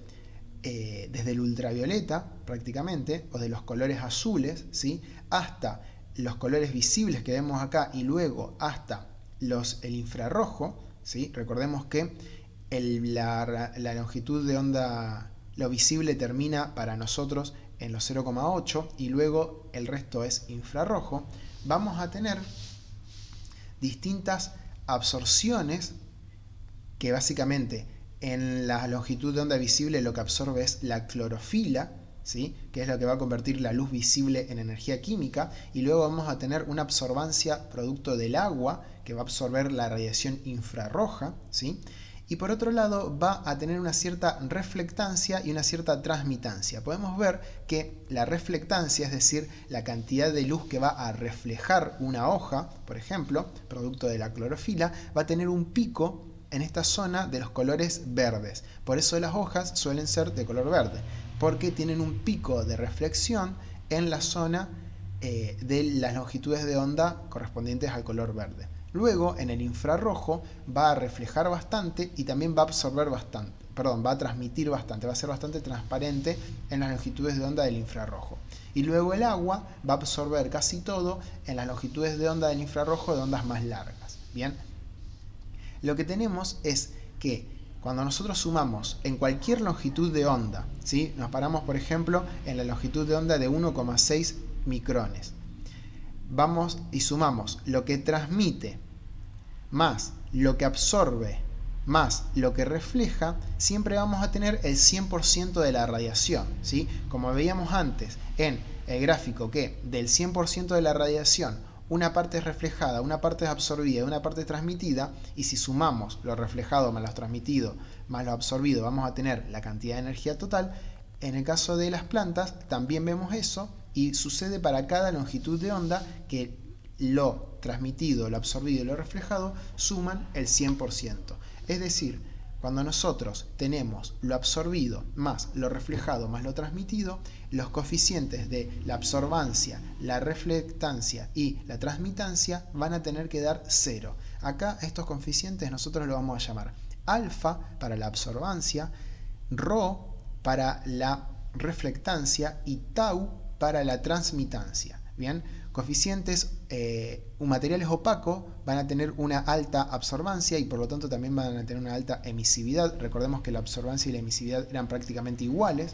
desde el ultravioleta prácticamente, o de los colores azules, ¿sí? Hasta los colores visibles que vemos acá y luego hasta el infrarrojo, ¿sí? Recordemos que la longitud de onda, lo visible termina para nosotros en los 0,8 y luego el resto es infrarrojo. Vamos a tener distintas absorciones que básicamente en la longitud de onda visible lo que absorbe es la clorofila, ¿sí? Que es lo que va a convertir la luz visible en energía química, y luego vamos a tener una absorbancia producto del agua que va a absorber la radiación infrarroja, ¿sí? Y por otro lado va a tener una cierta reflectancia y una cierta transmitancia. Podemos ver que la reflectancia, es decir, la cantidad de luz que va a reflejar una hoja, por ejemplo, producto de la clorofila, va a tener un pico en esta zona de los colores verdes. Por eso las hojas suelen ser de color verde, porque tienen un pico de reflexión en la zona de las longitudes de onda correspondientes al color verde. Luego, en el infrarrojo, va a reflejar bastante y también va a absorber bastante. Perdón, va a transmitir bastante, va a ser bastante transparente en las longitudes de onda del infrarrojo. Y luego el agua va a absorber casi todo en las longitudes de onda del infrarrojo de ondas más largas. Bien, lo que tenemos es que cuando nosotros sumamos en cualquier longitud de onda, ¿sí? Nos paramos, por ejemplo, en la longitud de onda de 1,6 micrones. Vamos y sumamos lo que transmite más lo que absorbe más lo que refleja, siempre vamos a tener el 100% de la radiación, ¿sí? Como veíamos antes en el gráfico, que del 100% de la radiación una parte es reflejada, una parte es absorbida y una parte es transmitida, y si sumamos lo reflejado más lo transmitido más lo absorbido, vamos a tener la cantidad de energía total. En el caso de las plantas también vemos eso, y sucede para cada longitud de onda que lo transmitido, lo absorbido y lo reflejado suman el 100%. Es decir, cuando nosotros tenemos lo absorbido más lo reflejado más lo transmitido, los coeficientes de la absorbancia, la reflectancia y la transmitancia van a tener que dar 0. Acá estos coeficientes nosotros los vamos a llamar alfa para la absorbancia, rho para la reflectancia y tau para la transmitancia. Bien, coeficientes materiales opacos van a tener una alta absorbancia y por lo tanto también van a tener una alta emisividad. Recordemos que la absorbancia y la emisividad eran prácticamente iguales.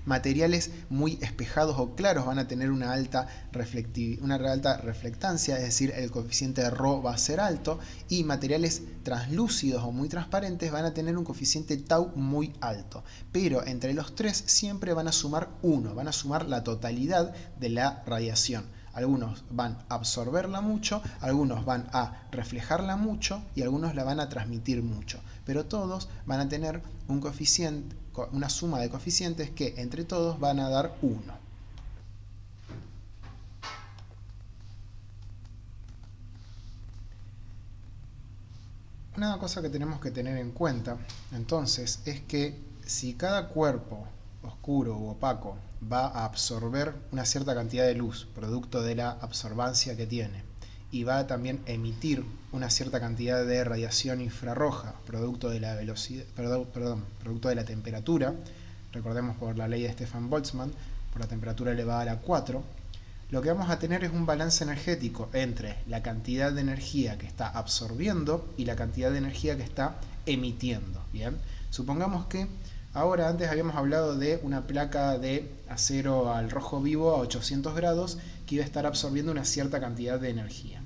Materiales muy espejados o claros van a tener una alta reflectancia, es decir, el coeficiente de ρ va a ser alto, y materiales translúcidos o muy transparentes van a tener un coeficiente tau muy alto. Pero entre los tres siempre van a sumar 1, van a sumar la totalidad de la radiación. Algunos van a absorberla mucho, algunos van a reflejarla mucho y algunos la van a transmitir mucho. Pero todos van a tener un coeficiente, una suma de coeficientes que entre todos van a dar 1. Una cosa que tenemos que tener en cuenta entonces es que si cada cuerpo oscuro u opaco va a absorber una cierta cantidad de luz producto de la absorbancia que tiene y va a también emitir una cierta cantidad de radiación infrarroja producto de la velocidad, producto de la temperatura, recordemos por la ley de Stefan Boltzmann, por la temperatura elevada a la 4, lo que vamos a tener es un balance energético entre la cantidad de energía que está absorbiendo y la cantidad de energía que está emitiendo. Bien, supongamos que ahora antes habíamos hablado de una placa de acero al rojo vivo a 800 grados que iba a estar absorbiendo una cierta cantidad de energía.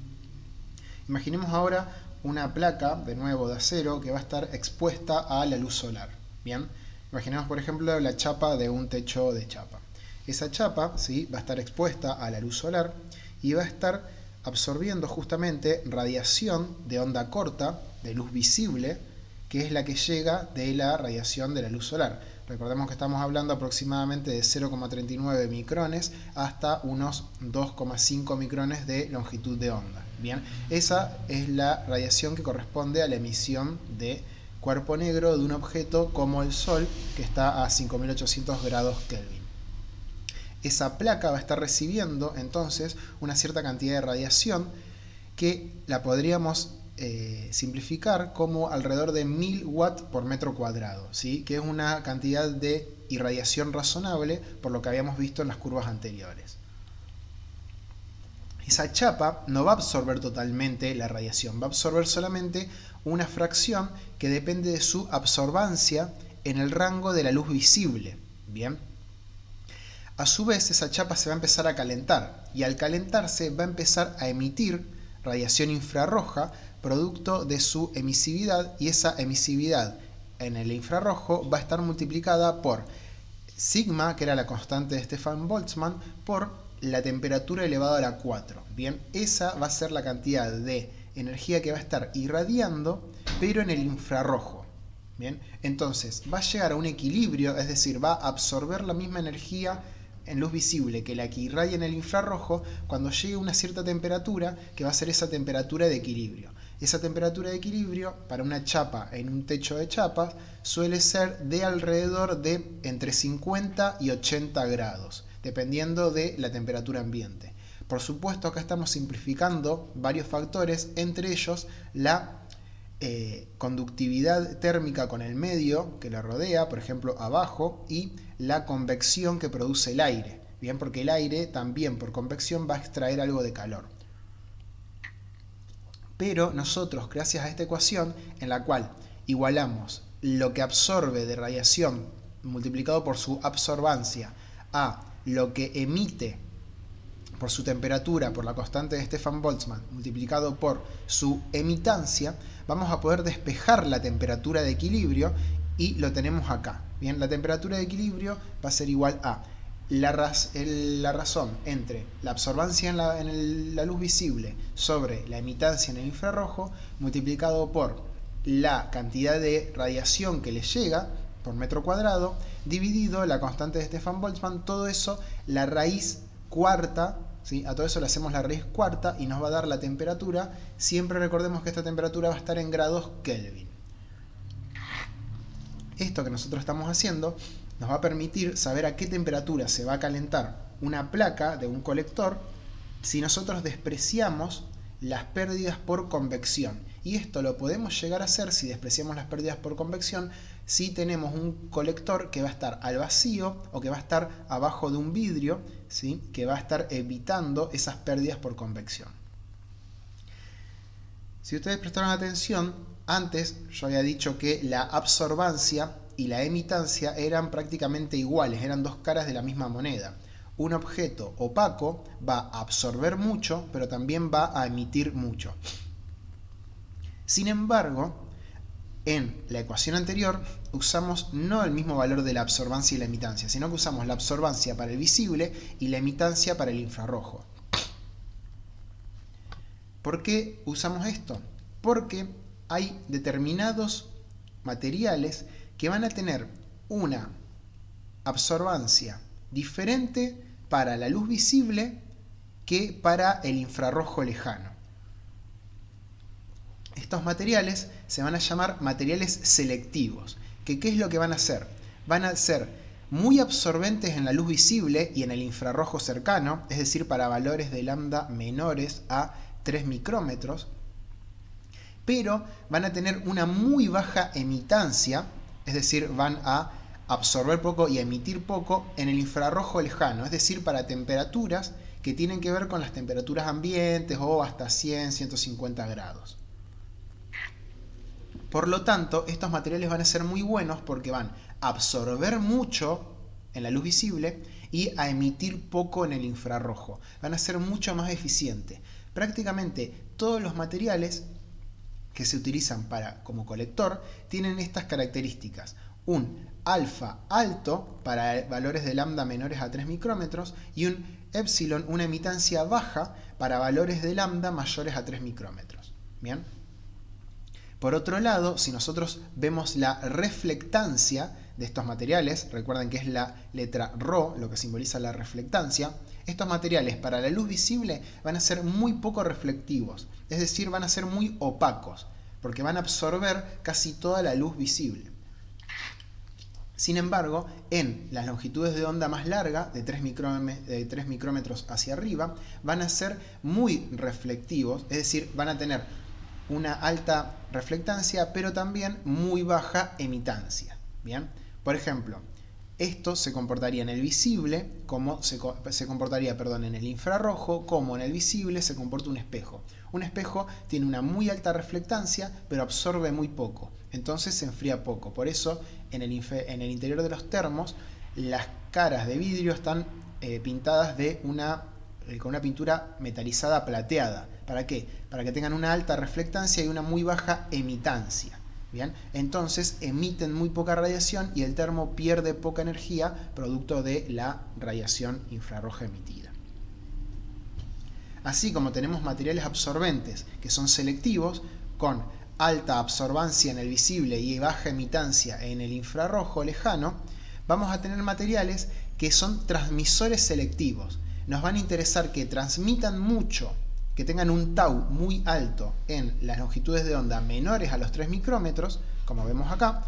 Imaginemos ahora una placa, de nuevo de acero, que va a estar expuesta a la luz solar. Bien, imaginemos por ejemplo la chapa de un techo de chapa. Esa chapa, ¿sí?, va a estar expuesta a la luz solar y va a estar absorbiendo justamente radiación de onda corta, de luz visible, que es la que llega de la radiación de la luz solar. Recordemos que estamos hablando aproximadamente de 0,39 micrones hasta unos 2,5 micrones de longitud de onda. Bien, esa es la radiación que corresponde a la emisión de cuerpo negro de un objeto como el Sol, que está a 5800 grados Kelvin. Esa placa va a estar recibiendo entonces una cierta cantidad de radiación que la podríamos simplificar como alrededor de 1000 watts por metro cuadrado, ¿sí?, que es una cantidad de irradiación razonable por lo que habíamos visto en las curvas anteriores. Esa chapa no va a absorber totalmente la radiación, va a absorber solamente una fracción que depende de su absorbancia en el rango de la luz visible. Bien, a su vez esa chapa se va a empezar a calentar y al calentarse va a empezar a emitir radiación infrarroja producto de su emisividad, y esa emisividad en el infrarrojo va a estar multiplicada por sigma, que era la constante de Stefan Boltzmann, por la temperatura elevada a la 4. Bien, esa va a ser la cantidad de energía que va a estar irradiando, pero en el infrarrojo. Bien, entonces va a llegar a un equilibrio, es decir, va a absorber la misma energía en luz visible que la que irradia en el infrarrojo cuando llegue a una cierta temperatura, que va a ser esa temperatura de equilibrio. Esa temperatura de equilibrio para una chapa en un techo de chapas suele ser de alrededor de entre 50 y 80 grados, dependiendo de la temperatura ambiente. Por supuesto, acá estamos simplificando varios factores, entre ellos la conductividad térmica con el medio que la rodea, por ejemplo abajo, y la convección que produce el aire. Bien, porque el aire también por convección va a extraer algo de calor. Pero nosotros, gracias a esta ecuación en la cual igualamos lo que absorbe de radiación multiplicado por su absorbancia a lo que emite por su temperatura, por la constante de Stefan Boltzmann, multiplicado por su emitancia, vamos a poder despejar la temperatura de equilibrio y lo tenemos acá. Bien, la temperatura de equilibrio va a ser igual a la razón entre la absorbancia en la luz visible sobre la emitancia en el infrarrojo, multiplicado por la cantidad de radiación que le llega por metro cuadrado, dividido la constante de Stefan Boltzmann, todo eso la raíz cuarta, ¿sí? A todo eso le hacemos la raíz cuarta y nos va a dar la temperatura. Siempre recordemos que esta temperatura va a estar en grados Kelvin. Esto que nosotros estamos haciendo nos va a permitir saber a qué temperatura se va a calentar una placa de un colector si nosotros despreciamos las pérdidas por convección. Y esto lo podemos llegar a hacer si despreciamos las pérdidas por convección si tenemos un colector que va a estar al vacío o que va a estar abajo de un vidrio, ¿sí?, que va a estar evitando esas pérdidas por convección. Si ustedes prestaron atención, antes yo había dicho que la absorbancia y la emitancia eran prácticamente iguales, eran dos caras de la misma moneda. Un objeto opaco va a absorber mucho, pero también va a emitir mucho. Sin embargo, en la ecuación anterior usamos no el mismo valor de la absorbancia y la emitancia, sino que usamos la absorbancia para el visible y la emitancia para el infrarrojo. ¿Por qué usamos esto? Porque hay determinados materiales que van a tener una absorbancia diferente para la luz visible que para el infrarrojo lejano. Estos materiales se van a llamar materiales selectivos. ¿Qué es lo que van a hacer? Van a ser muy absorbentes en la luz visible y en el infrarrojo cercano, es decir, para valores de lambda menores a 3 micrómetros, pero van a tener una muy baja emitancia, es decir, van a absorber poco y emitir poco en el infrarrojo lejano, es decir, para temperaturas que tienen que ver con las temperaturas ambientes o hasta 100, 150 grados. Por lo tanto, estos materiales van a ser muy buenos porque van a absorber mucho en la luz visible y a emitir poco en el infrarrojo. Van a ser mucho más eficientes. Prácticamente todos los materiales que se utilizan como colector tienen estas características. Un alfa alto para valores de lambda menores a 3 micrómetros y un epsilon, una emitancia baja para valores de lambda mayores a 3 micrómetros. ¿Bien? Por otro lado, si nosotros vemos la reflectancia de estos materiales, recuerden que es la letra Rho, lo que simboliza la reflectancia, estos materiales para la luz visible van a ser muy poco reflectivos, es decir, van a ser muy opacos, porque van a absorber casi toda la luz visible. Sin embargo, en las longitudes de onda más larga, de 3 micrómetros hacia arriba, van a ser muy reflectivos, es decir, van a tener una alta reflectancia, pero también muy baja emitancia. ¿Bien? Por ejemplo, esto se comportaría en el visible, como se comportaría, en el infrarrojo, como en el visible se comporta un espejo. Un espejo tiene una muy alta reflectancia, pero absorbe muy poco, entonces se enfría poco. Por eso, en el interior de los termos, las caras de vidrio están pintadas con una pintura metalizada plateada. ¿Para qué? Para que tengan una alta reflectancia y una muy baja emitancia. ¿Bien? Entonces emiten muy poca radiación y el termo pierde poca energía producto de la radiación infrarroja emitida. Así como tenemos materiales absorbentes que son selectivos, con alta absorbancia en el visible y baja emitancia en el infrarrojo lejano, vamos a tener materiales que son transmisores selectivos. Nos van a interesar que transmitan mucho, que tengan un tau muy alto en las longitudes de onda menores a los 3 micrómetros, como vemos acá,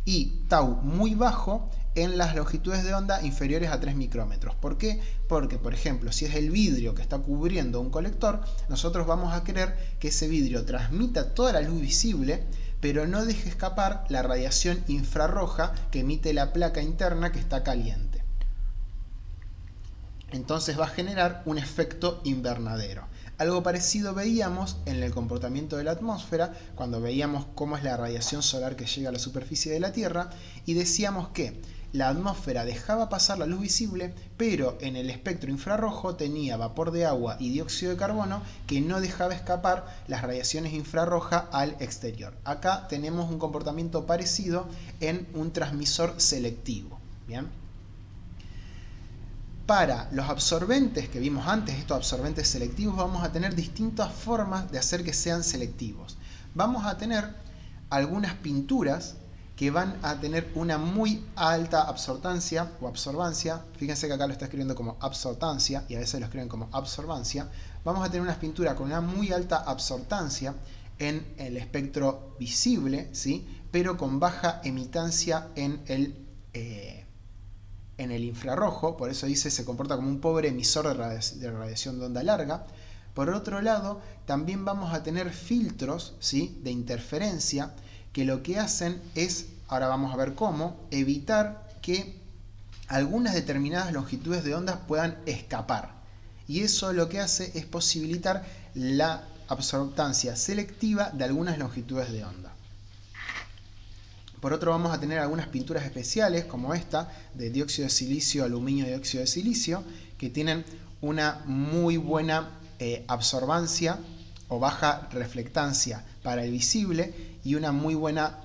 y tau muy bajo en las longitudes de onda inferiores a 3 micrómetros. ¿Por qué? Porque, por ejemplo, si es el vidrio que está cubriendo un colector, nosotros vamos a querer que ese vidrio transmita toda la luz visible, pero no deje escapar la radiación infrarroja que emite la placa interna que está caliente. Entonces va a generar un efecto invernadero. Algo parecido veíamos en el comportamiento de la atmósfera, cuando veíamos cómo es la radiación solar que llega a la superficie de la Tierra, y decíamos que la atmósfera dejaba pasar la luz visible, pero en el espectro infrarrojo tenía vapor de agua y dióxido de carbono que no dejaba escapar las radiaciones infrarrojas al exterior. Acá tenemos un comportamiento parecido en un transmisor selectivo. ¿Bien? Para los absorbentes que vimos antes, estos absorbentes selectivos, vamos a tener distintas formas de hacer que sean selectivos. Vamos a tener algunas pinturas que van a tener una muy alta absortancia o absorbancia. Fíjense que acá lo está escribiendo como absortancia y a veces lo escriben como absorbancia. Vamos a tener unas pinturas con una muy alta absortancia en el espectro visible, ¿sí? Pero con baja emitancia en el infrarrojo, por eso dice se comporta como un pobre emisor de radiación de onda larga. Por otro lado, también vamos a tener filtros, ¿sí?, de interferencia, que lo que hacen es, ahora vamos a ver cómo, evitar que algunas determinadas longitudes de ondas puedan escapar. Y eso lo que hace es posibilitar la absorbancia selectiva de algunas longitudes de onda. Por otro, vamos a tener algunas pinturas especiales, como esta, de dióxido de silicio, aluminio y dióxido de silicio, que tienen una muy buena absorbancia o baja reflectancia para el visible y una muy buena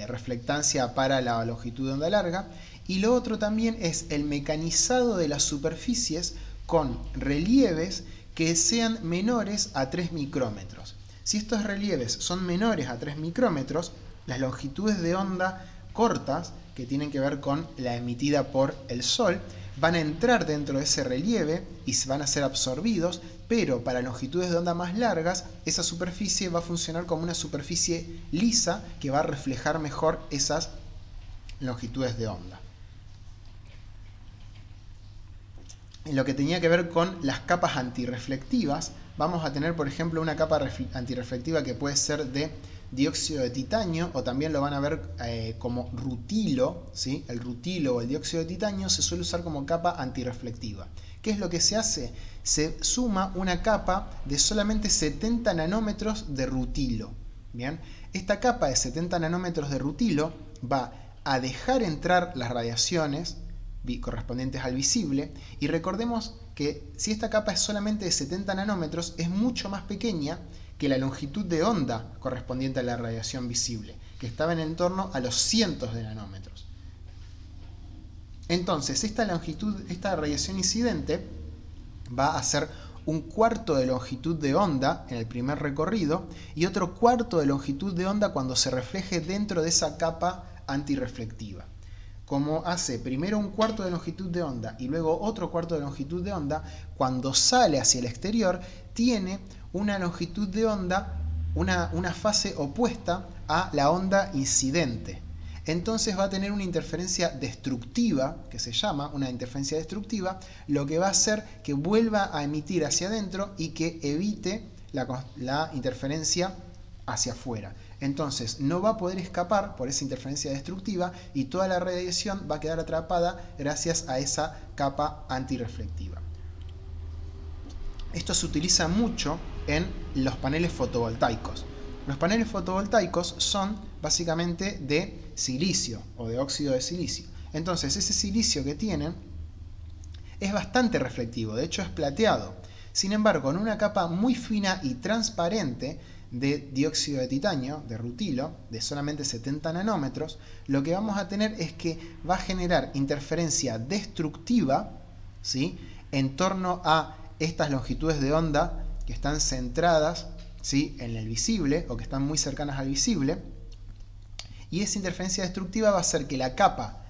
reflectancia para la longitud de onda larga. Y lo otro también es el mecanizado de las superficies con relieves que sean menores a 3 micrómetros. Si estos relieves son menores a 3 micrómetros, las longitudes de onda cortas, que tienen que ver con la emitida por el Sol, van a entrar dentro de ese relieve y van a ser absorbidos, pero para longitudes de onda más largas, esa superficie va a funcionar como una superficie lisa que va a reflejar mejor esas longitudes de onda. En lo que tenía que ver con las capas antirreflectivas, vamos a tener, por ejemplo, una capa antirreflectiva que puede ser de dióxido de titanio, o también lo van a ver como rutilo, ¿sí? El rutilo o el dióxido de titanio se suele usar como capa antirreflectiva. ¿Qué es lo que se hace? Se suma una capa de solamente 70 nanómetros de rutilo. ¿Bien? Esta capa de 70 nanómetros de rutilo va a dejar entrar las radiaciones correspondientes al visible, y recordemos que si esta capa es solamente de 70 nanómetros, es mucho más pequeña que la longitud de onda correspondiente a la radiación visible, que estaba en torno a los cientos de nanómetros. Entonces, esta radiación incidente va a ser un cuarto de longitud de onda en el primer recorrido y otro cuarto de longitud de onda cuando se refleje dentro de esa capa antirreflectiva. Como hace primero un cuarto de longitud de onda y luego otro cuarto de longitud de onda, cuando sale hacia el exterior tiene una longitud de onda, una fase opuesta a la onda incidente. Entonces va a tener una interferencia destructiva, que se llama una interferencia destructiva, lo que va a hacer que vuelva a emitir hacia adentro y que evite la interferencia hacia afuera. Entonces no va a poder escapar por esa interferencia destructiva y toda la radiación va a quedar atrapada gracias a esa capa antirreflectiva. Esto se utiliza mucho en los paneles fotovoltaicos. Los paneles fotovoltaicos son básicamente de silicio o de óxido de silicio. Entonces ese silicio que tienen es bastante reflectivo, de hecho es plateado. Sin embargo, en una capa muy fina y transparente de dióxido de titanio, de rutilo, de solamente 70 nanómetros, lo que vamos a tener es que va a generar interferencia destructiva, ¿sí?, en torno a estas longitudes de onda que están centradas, ¿sí?, en el visible o que están muy cercanas al visible, y esa interferencia destructiva va a hacer que la capa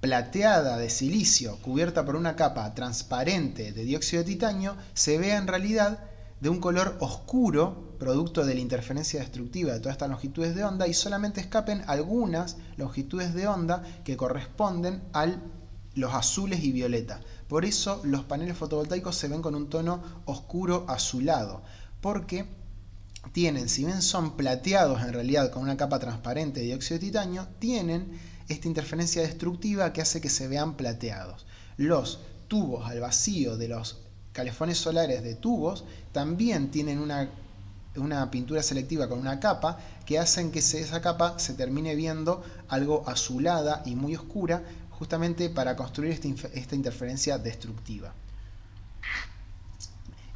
plateada de silicio cubierta por una capa transparente de dióxido de titanio se vea en realidad de un color oscuro, producto de la interferencia destructiva de todas estas longitudes de onda, y solamente escapen algunas longitudes de onda que corresponden a los azules y violeta. Por eso los paneles fotovoltaicos se ven con un tono oscuro azulado, porque tienen, si bien son plateados en realidad con una capa transparente de dióxido de titanio, tienen esta interferencia destructiva que hace que se vean plateados. Los tubos al vacío de los calefones solares de tubos también tienen una pintura selectiva con una capa que hacen que esa capa se termine viendo algo azulada y muy oscura, justamente para construir esta interferencia destructiva.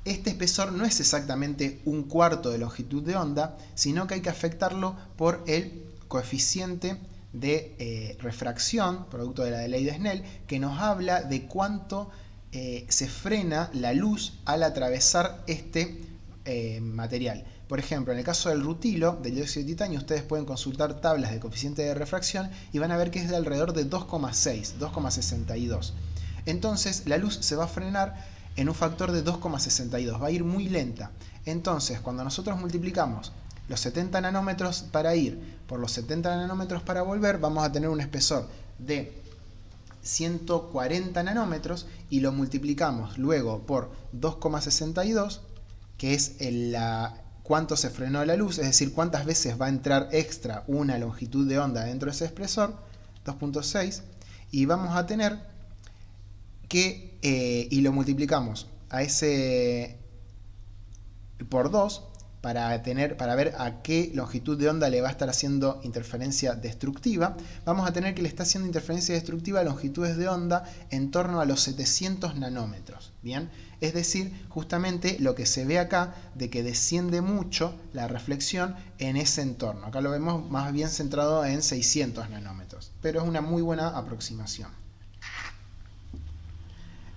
Este espesor no es exactamente un cuarto de longitud de onda, sino que hay que afectarlo por el coeficiente de refracción, producto de la ley de Snell, que nos habla de cuánto se frena la luz al atravesar este material. Por ejemplo, en el caso del rutilo, del dióxido de titanio, ustedes pueden consultar tablas de coeficiente de refracción y van a ver que es de alrededor de 2,6, 2,62. Entonces la luz se va a frenar en un factor de 2,62, va a ir muy lenta. Entonces, cuando nosotros multiplicamos los 70 nanómetros para ir por los 70 nanómetros para volver, vamos a tener un espesor de 140 nanómetros y lo multiplicamos luego por 2,62, que es cuánto se frenó la luz, es decir, cuántas veces va a entrar extra una longitud de onda dentro de ese espesor, 2,6, y vamos a tener que, y lo multiplicamos a ese por 2 para ver a qué longitud de onda le va a estar haciendo interferencia destructiva. Vamos a tener que le está haciendo interferencia destructiva a longitudes de onda en torno a los 700 nanómetros. ¿Bien? Es decir, justamente lo que se ve acá, de que desciende mucho la reflexión en ese entorno. Acá lo vemos más bien centrado en 600 nanómetros, pero es una muy buena aproximación.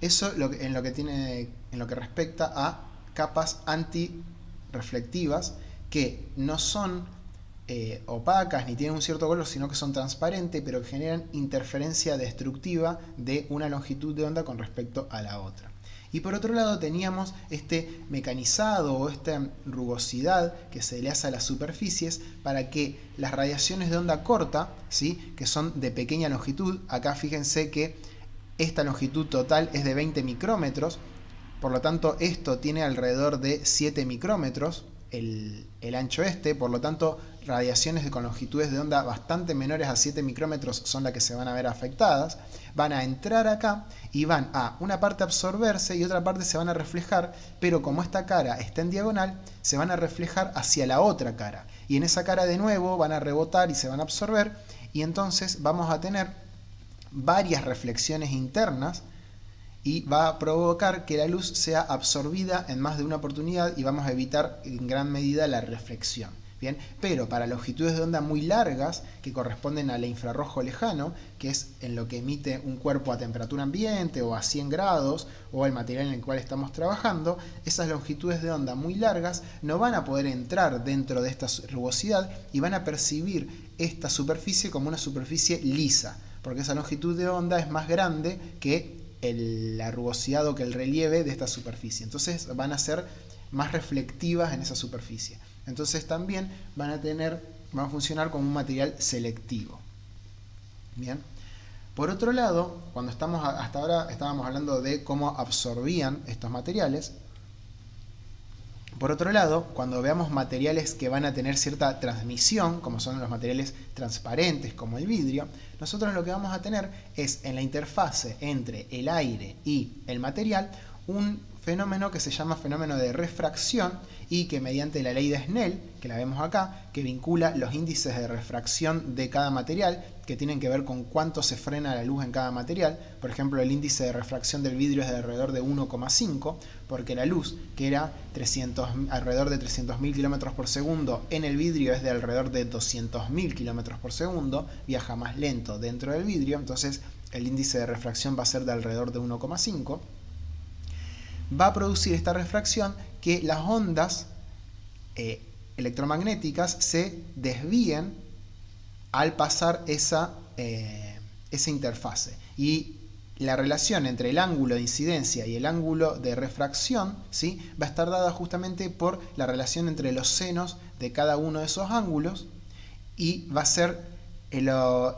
Eso en lo que respecta a capas antirreflectivas que no son opacas ni tienen un cierto color, sino que son transparentes, pero que generan interferencia destructiva de una longitud de onda con respecto a la otra. Y por otro lado teníamos este mecanizado o esta rugosidad que se le hace a las superficies para que las radiaciones de onda corta, ¿sí?, que son de pequeña longitud, acá fíjense que esta longitud total es de 20 micrómetros, por lo tanto esto tiene alrededor de 7 micrómetros el ancho este, por lo tanto radiaciones con longitudes de onda bastante menores a 7 micrómetros son las que se van a ver afectadas, van a entrar acá y van a una parte absorberse y otra parte se van a reflejar, pero como esta cara está en diagonal, se van a reflejar hacia la otra cara, y en esa cara de nuevo van a rebotar y se van a absorber, y entonces vamos a tener varias reflexiones internas, y va a provocar que la luz sea absorbida en más de una oportunidad y vamos a evitar en gran medida la reflexión. Bien, pero para longitudes de onda muy largas, que corresponden al infrarrojo lejano, que es en lo que emite un cuerpo a temperatura ambiente o a 100 grados, o el material en el cual estamos trabajando, esas longitudes de onda muy largas no van a poder entrar dentro de esta rugosidad y van a percibir esta superficie como una superficie lisa, porque esa longitud de onda es más grande que la rugosidad o que el relieve de esta superficie. Entonces van a ser más reflectivas en esa superficie. Entonces también van a funcionar como un material selectivo. Bien. Por otro lado, hasta ahora estábamos hablando de cómo absorbían estos materiales. Por otro lado, cuando veamos materiales que van a tener cierta transmisión, como son los materiales transparentes, como el vidrio, nosotros lo que vamos a tener es en la interfase entre el aire y el material un fenómeno que se llama fenómeno de refracción y que mediante la ley de Snell, que la vemos acá, que vincula los índices de refracción de cada material, que tienen que ver con cuánto se frena la luz en cada material. Por ejemplo, el índice de refracción del vidrio es de alrededor de 1,5, porque la luz, que era alrededor de 300.000 km por segundo, en el vidrio es de alrededor de 200.000 km por segundo, viaja más lento dentro del vidrio, entonces el índice de refracción va a ser de alrededor de 1,5. Va a producir esta refracción que las ondas electromagnéticas se desvíen al pasar esa interfase. Y la relación entre el ángulo de incidencia y el ángulo de refracción, ¿sí?, va a estar dada justamente por la relación entre los senos de cada uno de esos ángulos, y va a ser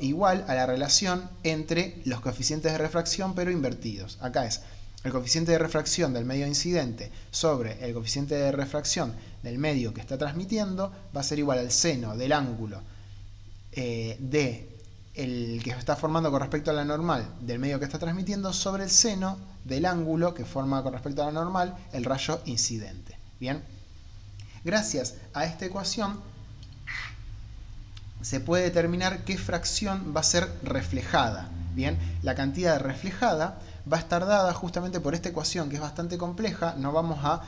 igual a la relación entre los coeficientes de refracción pero invertidos. Acá es el coeficiente de refracción del medio incidente sobre el coeficiente de refracción del medio que está transmitiendo, va a ser igual al seno del ángulo el que está formando con respecto a la normal del medio que está transmitiendo sobre el seno del ángulo que forma con respecto a la normal el rayo incidente. Bien, gracias a esta ecuación se puede determinar qué fracción va a ser reflejada. Bien, la cantidad reflejada va a estar dada justamente por esta ecuación, que es bastante compleja. No vamos a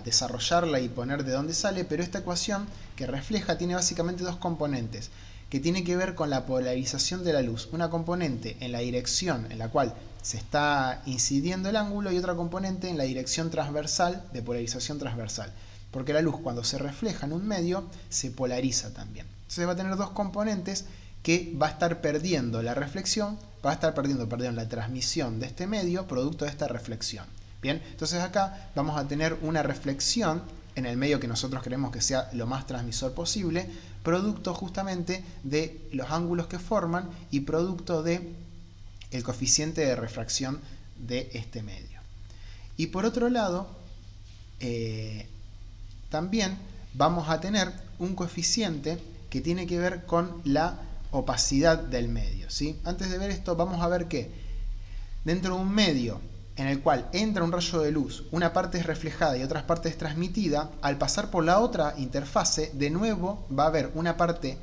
desarrollarla y poner de dónde sale, pero esta ecuación que refleja tiene básicamente dos componentes, que tiene que ver con la polarización de la luz. Una componente en la dirección en la cual se está incidiendo el ángulo y otra componente en la dirección transversal, de polarización transversal. Porque la luz, cuando se refleja en un medio, se polariza también. Entonces va a tener dos componentes que va a estar perdiendo la reflexión, va a estar perdiendo la transmisión de este medio producto de esta reflexión. Bien, entonces acá vamos a tener una reflexión en el medio que nosotros queremos que sea lo más transmisor posible, producto justamente de los ángulos que forman y producto de el coeficiente de refracción de este medio. Y por otro lado, también vamos a tener un coeficiente que tiene que ver con la opacidad del medio, ¿sí? Antes de ver esto, vamos a ver que dentro de un medio en el cual entra un rayo de luz, una parte es reflejada y otra parte es transmitida, al pasar por la otra interfase, de nuevo va a haber una parte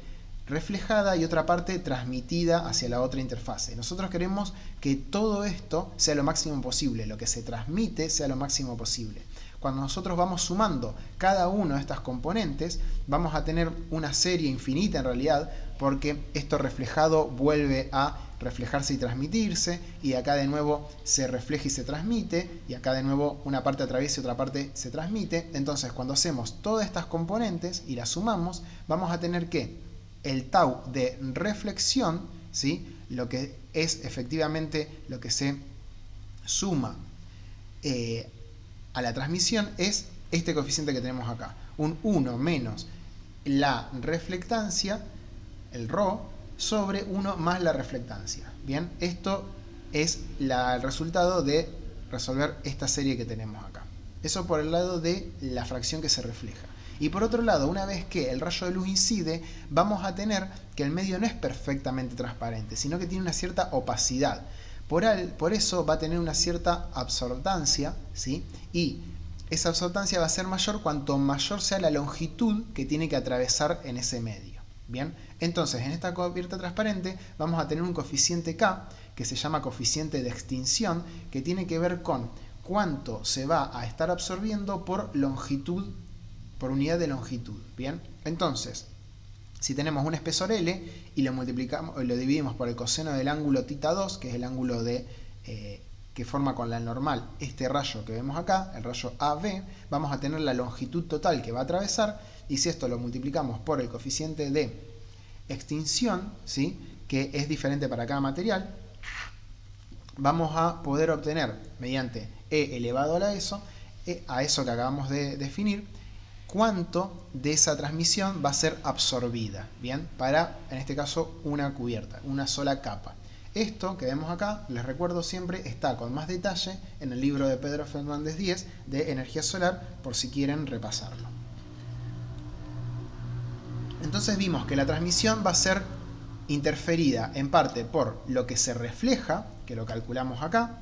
reflejada y otra parte transmitida hacia la otra interfase. Nosotros queremos que todo esto sea lo máximo posible, lo que se transmite sea lo máximo posible. Cuando nosotros vamos sumando cada una de estas componentes, vamos a tener una serie infinita en realidad, porque esto reflejado vuelve a reflejarse y transmitirse, y acá de nuevo se refleja y se transmite, y acá de nuevo una parte atraviesa y otra parte se transmite. Entonces, cuando hacemos todas estas componentes y las sumamos, vamos a tener que el tau de reflexión, ¿sí?, lo que es efectivamente lo que se suma a la transmisión, es este coeficiente que tenemos acá, un 1 menos la reflectancia, el ρ, sobre 1 más la reflectancia. Bien, esto es el resultado de resolver esta serie que tenemos acá. Eso por el lado de la fracción que se refleja. Y por otro lado, una vez que el rayo de luz incide, vamos a tener que el medio no es perfectamente transparente, sino que tiene una cierta opacidad. Por eso va a tener una cierta absorbancia, ¿sí? Y esa absorbancia va a ser mayor cuanto mayor sea la longitud que tiene que atravesar en ese medio. Bien, entonces en esta cubierta transparente vamos a tener un coeficiente K, que se llama coeficiente de extinción, que tiene que ver con cuánto se va a estar absorbiendo por longitud, por unidad de longitud. Bien, entonces, si tenemos un espesor L y lo multiplicamos, lo dividimos por el coseno del ángulo θ2, que es el ángulo que forma con la normal este rayo que vemos acá, el rayo AB, vamos a tener la longitud total que va a atravesar, y si esto lo multiplicamos por el coeficiente de extinción, ¿sí?, que es diferente para cada material, vamos a poder obtener mediante E elevado a eso que acabamos de definir, cuánto de esa transmisión va a ser absorbida, ¿bien? Para, en este caso, una cubierta, una sola capa. Esto que vemos acá, les recuerdo siempre, está con más detalle en el libro de Pedro Fernández Díez de Energía Solar, por si quieren repasarlo. Entonces vimos que la transmisión va a ser interferida en parte por lo que se refleja, que lo calculamos acá,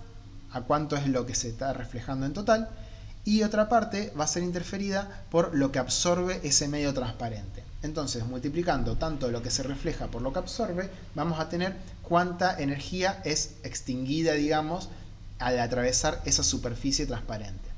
a cuánto es lo que se está reflejando en total, y otra parte va a ser interferida por lo que absorbe ese medio transparente. Entonces, multiplicando tanto lo que se refleja por lo que absorbe, vamos a tener cuánta energía es extinguida, digamos, al atravesar esa superficie transparente.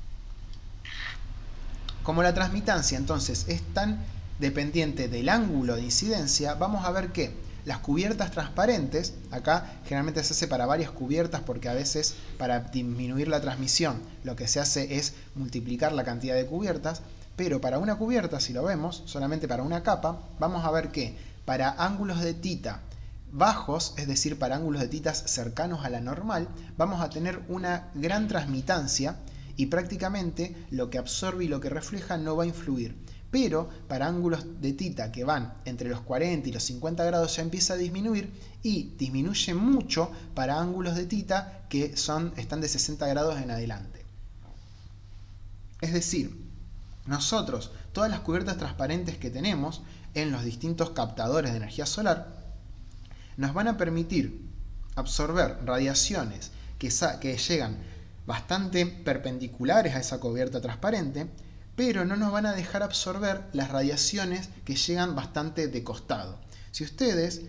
Como la transmitancia, entonces, es tan dependiente del ángulo de incidencia, vamos a ver que las cubiertas transparentes, acá generalmente se hace para varias cubiertas porque a veces para disminuir la transmisión lo que se hace es multiplicar la cantidad de cubiertas, pero para una cubierta, si lo vemos, solamente para una capa, vamos a ver que para ángulos de θ bajos, es decir, para ángulos de θ cercanos a la normal, vamos a tener una gran transmitancia y prácticamente lo que absorbe y lo que refleja no va a influir. Pero para ángulos de θ que van entre los 40 y los 50 grados ya empieza a disminuir, y disminuye mucho para ángulos de θ que están de 60 grados en adelante. Es decir, nosotros, todas las cubiertas transparentes que tenemos en los distintos captadores de energía solar, nos van a permitir absorber radiaciones que llegan bastante perpendiculares a esa cubierta transparente, pero no nos van a dejar absorber las radiaciones que llegan bastante de costado. Si ustedes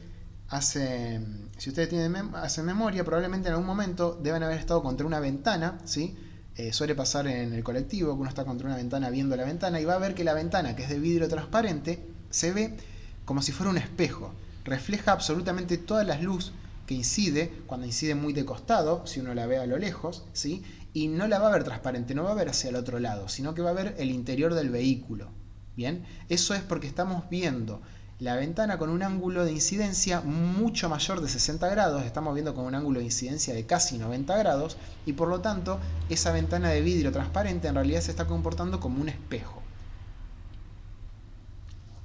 hacen memoria, probablemente en algún momento deben haber estado contra una ventana, ¿sí? Suele pasar en el colectivo que uno está contra una ventana viendo la ventana y va a ver que la ventana, que es de vidrio transparente, se ve como si fuera un espejo. Refleja absolutamente toda la luz que incide, cuando incide muy de costado, si uno la ve a lo lejos, ¿sí?, y no la va a ver transparente, no va a ver hacia el otro lado, sino que va a ver el interior del vehículo. ¿Bien? Eso es porque estamos viendo la ventana con un ángulo de incidencia mucho mayor de 60 grados, estamos viendo con un ángulo de incidencia de casi 90 grados, y por lo tanto esa ventana de vidrio transparente en realidad se está comportando como un espejo.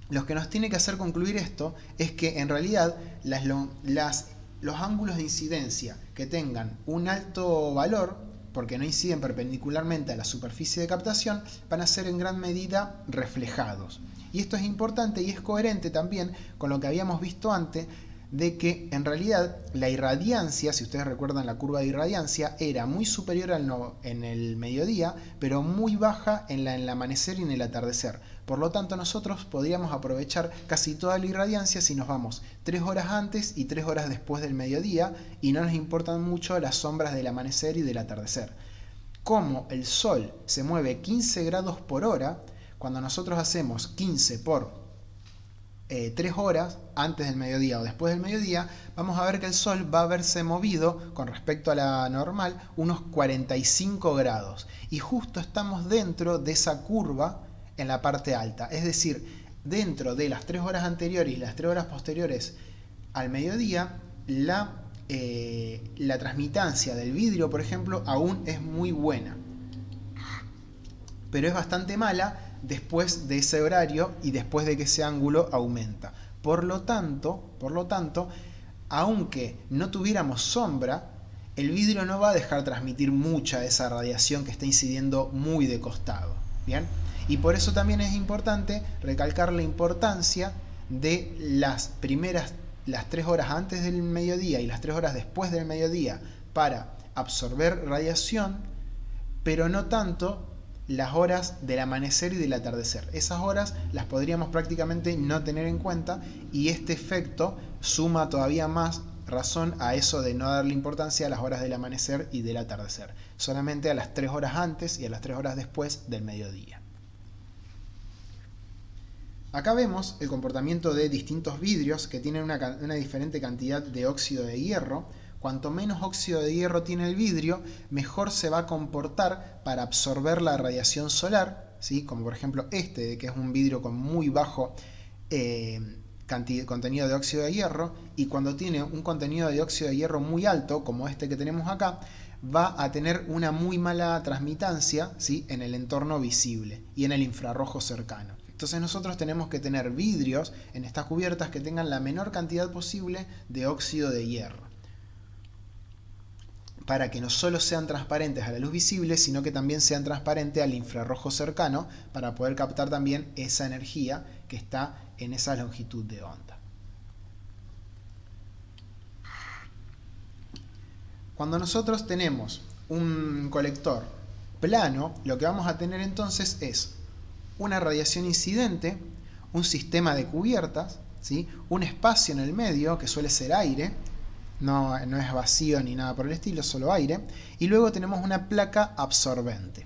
Lo que nos tiene que hacer concluir esto es que en realidad los ángulos de incidencia que tengan un alto valor, porque no inciden perpendicularmente a la superficie de captación, van a ser en gran medida reflejados. Y esto es importante y es coherente también con lo que habíamos visto antes, de que en realidad la irradiancia, si ustedes recuerdan la curva de irradiancia, era muy superior en el mediodía, pero muy baja en el amanecer y en el atardecer. Por lo tanto, nosotros podríamos aprovechar casi toda la irradiancia si nos vamos 3 horas antes y 3 horas después del mediodía, y no nos importan mucho las sombras del amanecer y del atardecer. Como el Sol se mueve 15 grados por hora, cuando nosotros hacemos 15 por 3 horas antes del mediodía o después del mediodía, vamos a ver que el Sol va a haberse movido con respecto a la normal unos 45 grados. Y justo estamos dentro de esa curva en la parte alta. Es decir, dentro de las 3 horas anteriores y las 3 horas posteriores al mediodía, la transmitancia del vidrio, por ejemplo, aún es muy buena. Pero es bastante mala después de ese horario y después de que ese ángulo aumenta. Por lo tanto, aunque no tuviéramos sombra el vidrio no va a dejar transmitir mucha de esa radiación que está incidiendo muy de costado. ¿Bien? Y por eso también es importante recalcar la importancia de las 3 horas antes del mediodía y las 3 horas después del mediodía para absorber radiación, pero no tanto las horas del amanecer y del atardecer. Esas horas las podríamos prácticamente no tener en cuenta y este efecto suma todavía más razón a eso de no darle importancia a las horas del amanecer y del atardecer, solamente a las 3 horas antes y a las 3 horas después del mediodía. Acá vemos el comportamiento de distintos vidrios que tienen una diferente cantidad de óxido de hierro. Cuanto menos óxido de hierro tiene el vidrio, mejor se va a comportar para absorber la radiación solar, ¿sí? Como por ejemplo este, que es un vidrio con muy bajo contenido de óxido de hierro, y cuando tiene un contenido de óxido de hierro muy alto, como este que tenemos acá, va a tener una muy mala transmitancia, ¿sí? En el entorno visible y en el infrarrojo cercano. Entonces nosotros tenemos que tener vidrios en estas cubiertas que tengan la menor cantidad posible de óxido de hierro, para que no solo sean transparentes a la luz visible, sino que también sean transparentes al infrarrojo cercano, para poder captar también esa energía que está en esa longitud de onda. Cuando nosotros tenemos un colector plano, lo que vamos a tener entonces es una radiación incidente, un sistema de cubiertas, ¿sí? Un espacio en el medio, que suele ser aire, no es vacío ni nada por el estilo, solo aire, y luego tenemos una placa absorbente.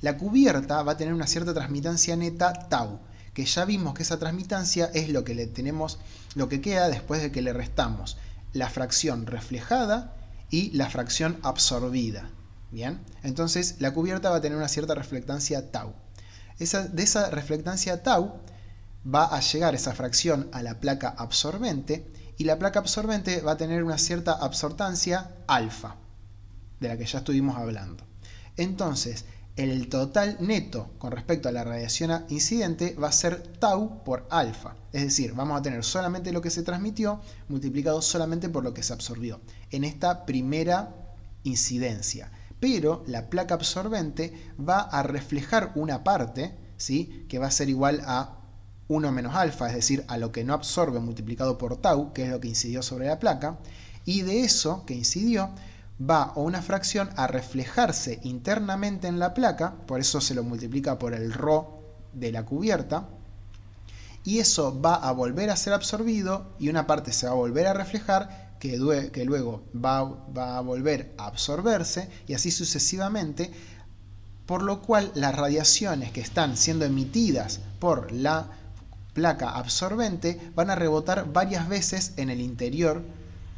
La cubierta va a tener una cierta transmitancia neta tau, que ya vimos que esa transmitancia es lo que queda después de que le restamos la fracción reflejada y la fracción absorbida. ¿Bien? Entonces la cubierta va a tener una cierta reflectancia tau. De esa reflectancia tau va a llegar esa fracción a la placa absorbente, y la placa absorbente va a tener una cierta absortancia alfa, de la que ya estuvimos hablando. Entonces, el total neto con respecto a la radiación incidente va a ser tau por alfa. Es decir, vamos a tener solamente lo que se transmitió multiplicado solamente por lo que se absorbió en esta primera incidencia. Pero la placa absorbente va a reflejar una parte, ¿sí? Que va a ser igual a 1 menos alfa, es decir, a lo que no absorbe multiplicado por tau, que es lo que incidió sobre la placa, y de eso que incidió va a una fracción a reflejarse internamente en la placa, por eso se lo multiplica por el ρ de la cubierta, y eso va a volver a ser absorbido y una parte se va a volver a reflejar, que luego va a volver a absorberse, y así sucesivamente, por lo cual las radiaciones que están siendo emitidas por la placa absorbente van a rebotar varias veces en el interior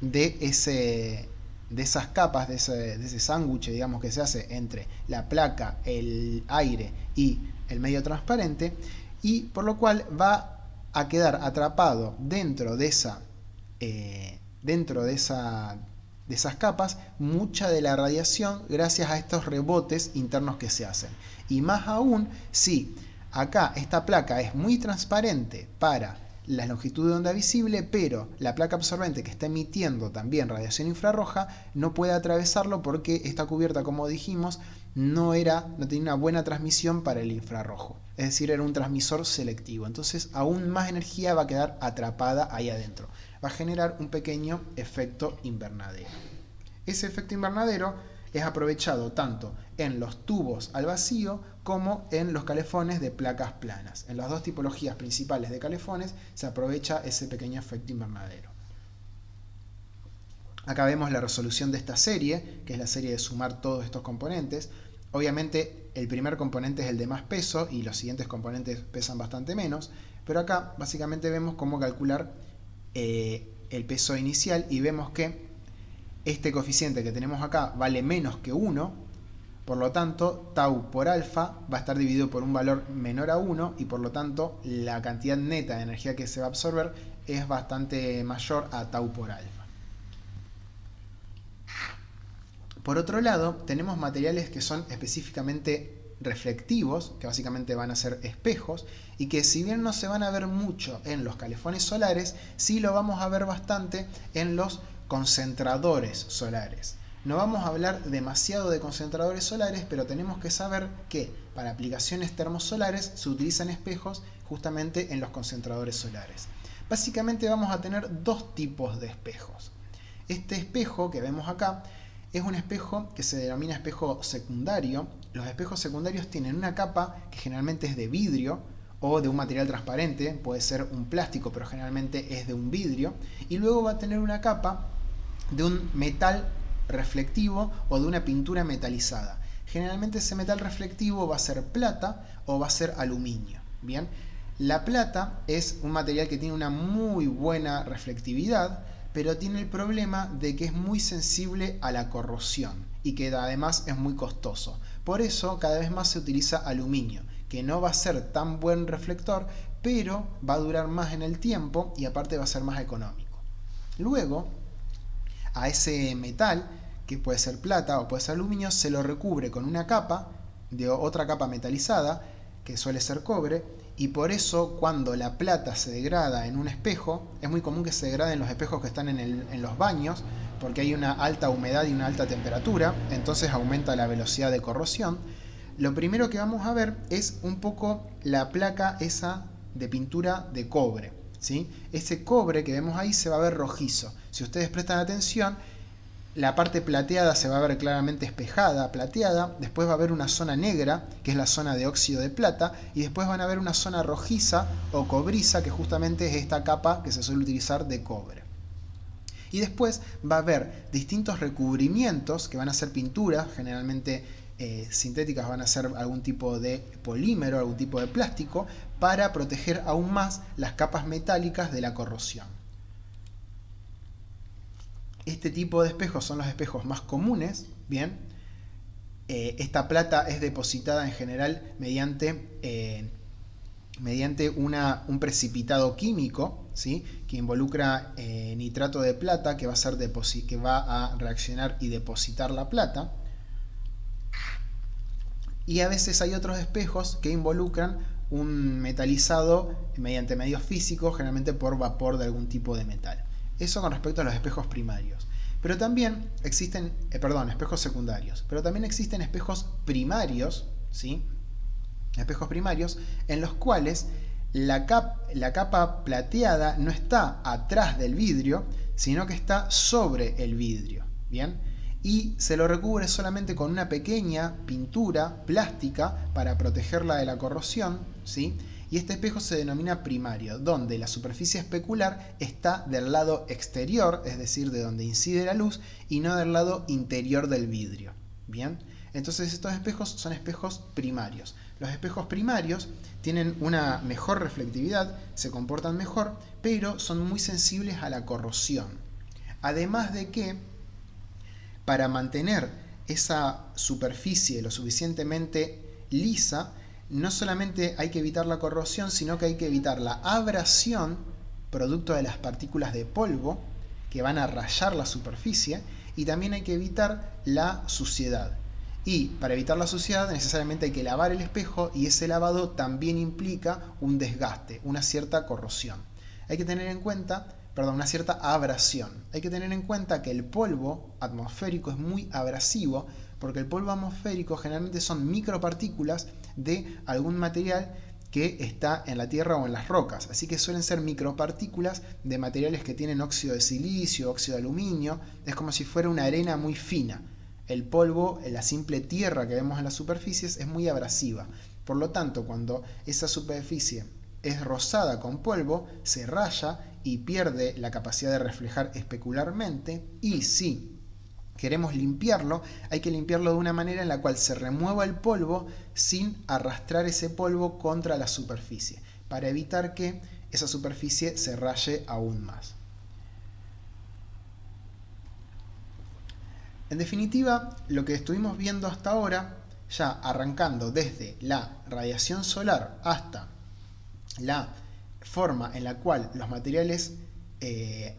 de esas capas, de ese sándwich, digamos, que se hace entre la placa, el aire y el medio transparente, y por lo cual va a quedar atrapado dentro de esas capas mucha de la radiación gracias a estos rebotes internos que se hacen. Y más aún si acá esta placa es muy transparente para la longitud de onda visible, pero la placa absorbente que está emitiendo también radiación infrarroja no puede atravesarlo porque esta cubierta, como dijimos, no tenía una buena transmisión para el infrarrojo. Es decir, era un transmisor selectivo. Entonces aún más energía va a quedar atrapada ahí adentro. Va a generar un pequeño efecto invernadero. Ese efecto invernadero es aprovechado tanto en los tubos al vacío como en los calefones de placas planas. En las dos tipologías principales de calefones se aprovecha ese pequeño efecto invernadero. Acá vemos la resolución de esta serie, que es la serie de sumar todos estos componentes. Obviamente el primer componente es el de más peso y los siguientes componentes pesan bastante menos, pero acá básicamente vemos cómo calcular el peso inicial, y vemos que este coeficiente que tenemos acá vale menos que 1, por lo tanto tau por alfa va a estar dividido por un valor menor a 1, y por lo tanto la cantidad neta de energía que se va a absorber es bastante mayor a tau por alfa. Por otro lado, tenemos materiales que son específicamente reflectivos, que básicamente van a ser espejos, y que si bien no se van a ver mucho en los calefones solares, sí lo vamos a ver bastante en los concentradores solares. No vamos a hablar demasiado de concentradores solares, pero tenemos que saber que para aplicaciones termosolares se utilizan espejos justamente en los concentradores solares. Básicamente vamos a tener dos tipos de espejos. Este espejo que vemos acá es un espejo que se denomina espejo secundario. Los espejos secundarios tienen una capa que generalmente es de vidrio o de un material transparente, puede ser un plástico, pero generalmente es de un vidrio, y luego va a tener una capa de un metal reflectivo o de una pintura metalizada. Generalmente ese metal reflectivo va a ser plata o va a ser aluminio. Bien, la plata es un material que tiene una muy buena reflectividad, pero tiene el problema de que es muy sensible a la corrosión y que además es muy costoso. Por eso cada vez más se utiliza aluminio, que no va a ser tan buen reflector, pero va a durar más en el tiempo y aparte va a ser más económico. Luego, a ese metal, que puede ser plata o puede ser aluminio, se lo recubre con una capa, de otra capa metalizada, que suele ser cobre, y por eso cuando la plata se degrada en un espejo, es muy común que se degrade en los espejos que están en los baños, porque hay una alta humedad y una alta temperatura, entonces aumenta la velocidad de corrosión. Lo primero que vamos a ver es un poco la placa esa de pintura de cobre, ¿sí? Ese cobre que vemos ahí se va a ver rojizo. Si ustedes prestan atención, la parte plateada se va a ver claramente espejada, plateada, después va a haber una zona negra, que es la zona de óxido de plata, y después van a ver una zona rojiza o cobriza, que justamente es esta capa que se suele utilizar de cobre. Y después va a haber distintos recubrimientos, que van a ser pinturas, generalmente sintéticas, van a ser algún tipo de polímero, algún tipo de plástico, para proteger aún más las capas metálicas de la corrosión. Este tipo de espejos son los espejos más comunes, ¿bien? Esta plata es depositada en general mediante un precipitado químico, ¿sí? Que involucra nitrato de plata, que va a reaccionar y depositar la plata. Y a veces hay otros espejos que involucran un metalizado mediante medios físicos, generalmente por vapor de algún tipo de metal. Eso con respecto a los espejos primarios. Pero también existen, espejos secundarios. Pero también existen espejos primarios, ¿sí? Espejos primarios en los cuales la capa plateada no está atrás del vidrio, sino que está sobre el vidrio, ¿bien? Y se lo recubre solamente con una pequeña pintura plástica para protegerla de la corrosión, ¿sí? Y este espejo se denomina primario, donde la superficie especular está del lado exterior, es decir, de donde incide la luz, y no del lado interior del vidrio. ¿Bien? Entonces estos espejos son espejos primarios. Los espejos primarios tienen una mejor reflectividad, se comportan mejor, pero son muy sensibles a la corrosión. Además de que, para mantener esa superficie lo suficientemente lisa, no solamente hay que evitar la corrosión, sino que hay que evitar la abrasión, producto de las partículas de polvo, que van a rayar la superficie, y también hay que evitar la suciedad. Y para evitar la suciedad necesariamente hay que lavar el espejo, y ese lavado también implica un desgaste, una cierta corrosión. Hay que tener en cuenta, una cierta abrasión. Hay que tener en cuenta que el polvo atmosférico es muy abrasivo, porque el polvo atmosférico generalmente son micropartículas de algún material que está en la tierra o en las rocas. Así que suelen ser micropartículas de materiales que tienen óxido de silicio, óxido de aluminio. Es como si fuera una arena muy fina. El polvo, la simple tierra que vemos en las superficies, es muy abrasiva. Por lo tanto, cuando esa superficie es rozada con polvo, se raya y pierde la capacidad de reflejar especularmente. Y si queremos limpiarlo, hay que limpiarlo de una manera en la cual se remueva el polvo sin arrastrar ese polvo contra la superficie, para evitar que esa superficie se raye aún más. En definitiva, lo que estuvimos viendo hasta ahora, ya arrancando desde la radiación solar hasta la forma en la cual los materiales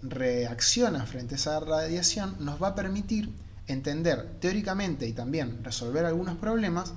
reaccionan frente a esa radiación, nos va a permitir entender teóricamente y también resolver algunos problemas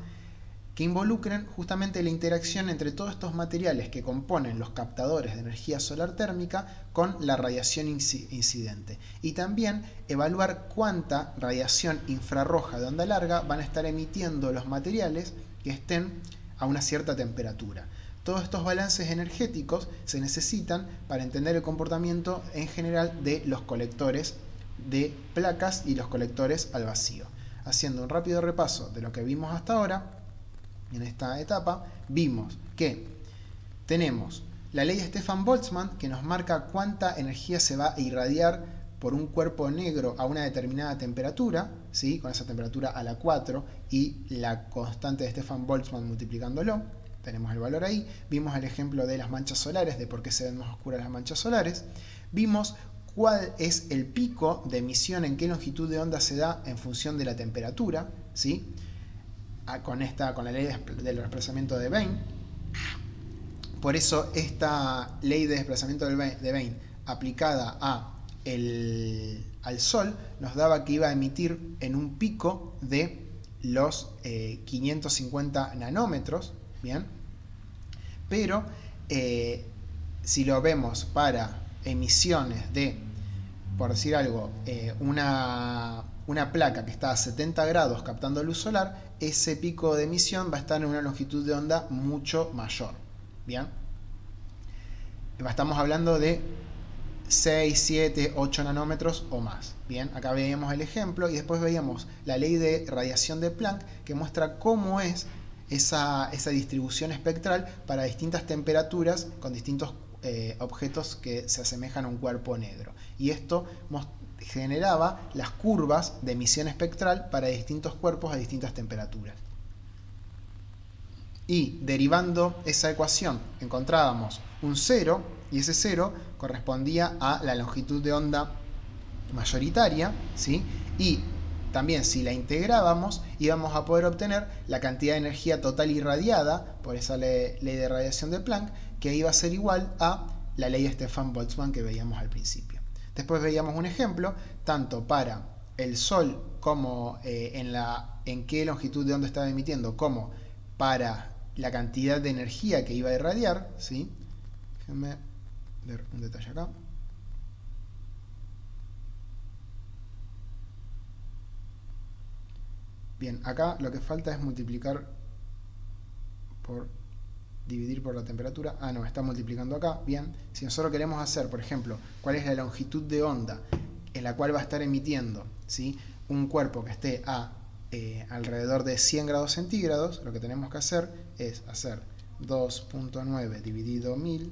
que involucren justamente la interacción entre todos estos materiales que componen los captadores de energía solar térmica con la radiación incidente. Y también evaluar cuánta radiación infrarroja de onda larga van a estar emitiendo los materiales que estén a una cierta temperatura. Todos estos balances energéticos se necesitan para entender el comportamiento en general de los colectores de placas y los colectores al vacío. Haciendo un rápido repaso de lo que vimos hasta ahora, en esta etapa, vimos que tenemos la ley de Stefan-Boltzmann, que nos marca cuánta energía se va a irradiar por un cuerpo negro a una determinada temperatura, ¿sí? Con esa temperatura a la 4 y la constante de Stefan-Boltzmann multiplicándolo. Tenemos el valor ahí. Vimos el ejemplo de las manchas solares, de por qué se ven más oscuras las manchas solares. Vimos cuál es el pico de emisión, en qué longitud de onda se da en función de la temperatura, ¿sí? Con la ley del desplazamiento de Bain. Por eso esta ley de desplazamiento de Bain aplicada al Sol nos daba que iba a emitir en un pico de los 550 nanómetros, ¿bien? Pero si lo vemos para emisiones de, por decir algo, una placa que está a 70 grados captando luz solar, ese pico de emisión va a estar en una longitud de onda mucho mayor. ¿Bien? Estamos hablando de 6, 7, 8 nanómetros o más. Bien, acá veíamos el ejemplo y después veíamos la ley de radiación de Planck, que muestra cómo es esa distribución espectral para distintas temperaturas con distintos objetos que se asemejan a un cuerpo negro. Y esto generaba las curvas de emisión espectral para distintos cuerpos a distintas temperaturas. Y derivando esa ecuación encontrábamos un 0, y ese 0 correspondía a la longitud de onda mayoritaria, ¿sí? Y también si la integrábamos íbamos a poder obtener la cantidad de energía total irradiada por esa ley de radiación de Planck, que iba a ser igual a la ley de Stefan-Boltzmann que veíamos al principio. Después veíamos un ejemplo, tanto para el Sol como en qué longitud de onda estaba emitiendo, como para la cantidad de energía que iba a irradiar, ¿sí? Déjenme ver un detalle acá. Bien, acá lo que falta es multiplicar por dividir por la temperatura. Ah, no, está multiplicando acá. Bien, si nosotros queremos hacer, por ejemplo, cuál es la longitud de onda en la cual va a estar emitiendo, ¿sí?, un cuerpo que esté a alrededor de 100 grados centígrados, lo que tenemos que hacer es hacer 2.9 dividido 1000,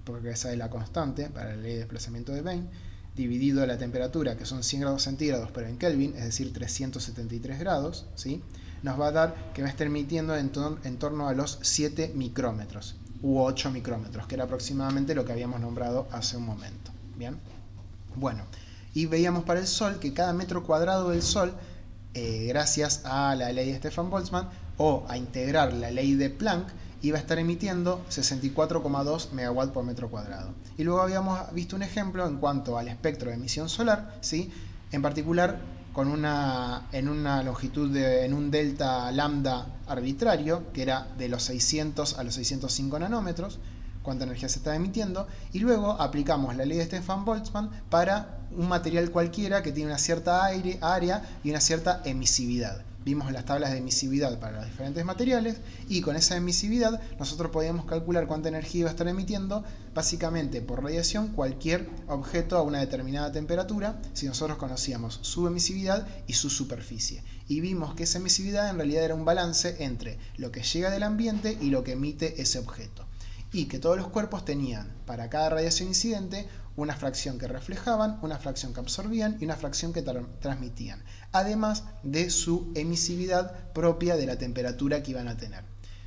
porque esa es la constante para la ley de desplazamiento de Bain, dividido la temperatura, que son 100 grados centígrados, pero en Kelvin, es decir, 373 grados, ¿sí?, nos va a dar que va a estar emitiendo en torno a los 7 micrómetros, u 8 micrómetros, que era aproximadamente lo que habíamos nombrado hace un momento. Bien, bueno, y veíamos para el Sol que cada metro cuadrado del Sol, gracias a la ley de Stefan-Boltzmann o a integrar la ley de Planck, iba a estar emitiendo 64,2 megawatt por metro cuadrado. Y luego habíamos visto un ejemplo en cuanto al espectro de emisión solar, ¿sí?, en particular en una longitud en un delta lambda arbitrario, que era de los 600 a los 605 nanómetros, cuánta energía se estaba emitiendo, y luego aplicamos la ley de Stefan-Boltzmann para un material cualquiera que tiene una cierta área y una cierta emisividad. Vimos las tablas de emisividad para los diferentes materiales y con esa emisividad nosotros podíamos calcular cuánta energía iba a estar emitiendo básicamente por radiación cualquier objeto a una determinada temperatura si nosotros conocíamos su emisividad y su superficie. Y vimos que esa emisividad en realidad era un balance entre lo que llega del ambiente y lo que emite ese objeto. Y que todos los cuerpos tenían para cada radiación incidente una fracción que reflejaban, una fracción que absorbían y una fracción que transmitían, además de su emisividad propia de la temperatura que iban a tener.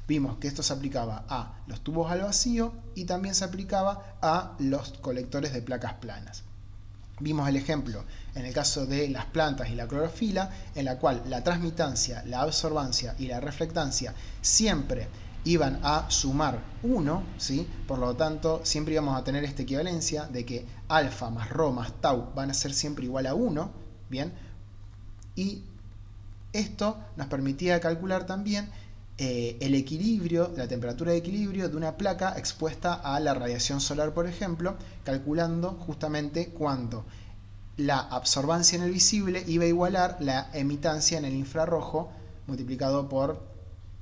Vimos que esto se aplicaba a los tubos al vacío y también se aplicaba a los colectores de placas planas. Vimos el ejemplo en el caso de las plantas y la clorofila, en la cual la transmitancia, la absorbancia y la reflectancia siempre iban a sumar 1, ¿sí? Por lo tanto, siempre íbamos a tener esta equivalencia de que alfa más rho más tau van a ser siempre igual a 1, ¿bien? Y esto nos permitía calcular también el equilibrio, la temperatura de equilibrio de una placa expuesta a la radiación solar, por ejemplo, calculando justamente cuánto la absorbancia en el visible iba a igualar la emitancia en el infrarrojo multiplicado por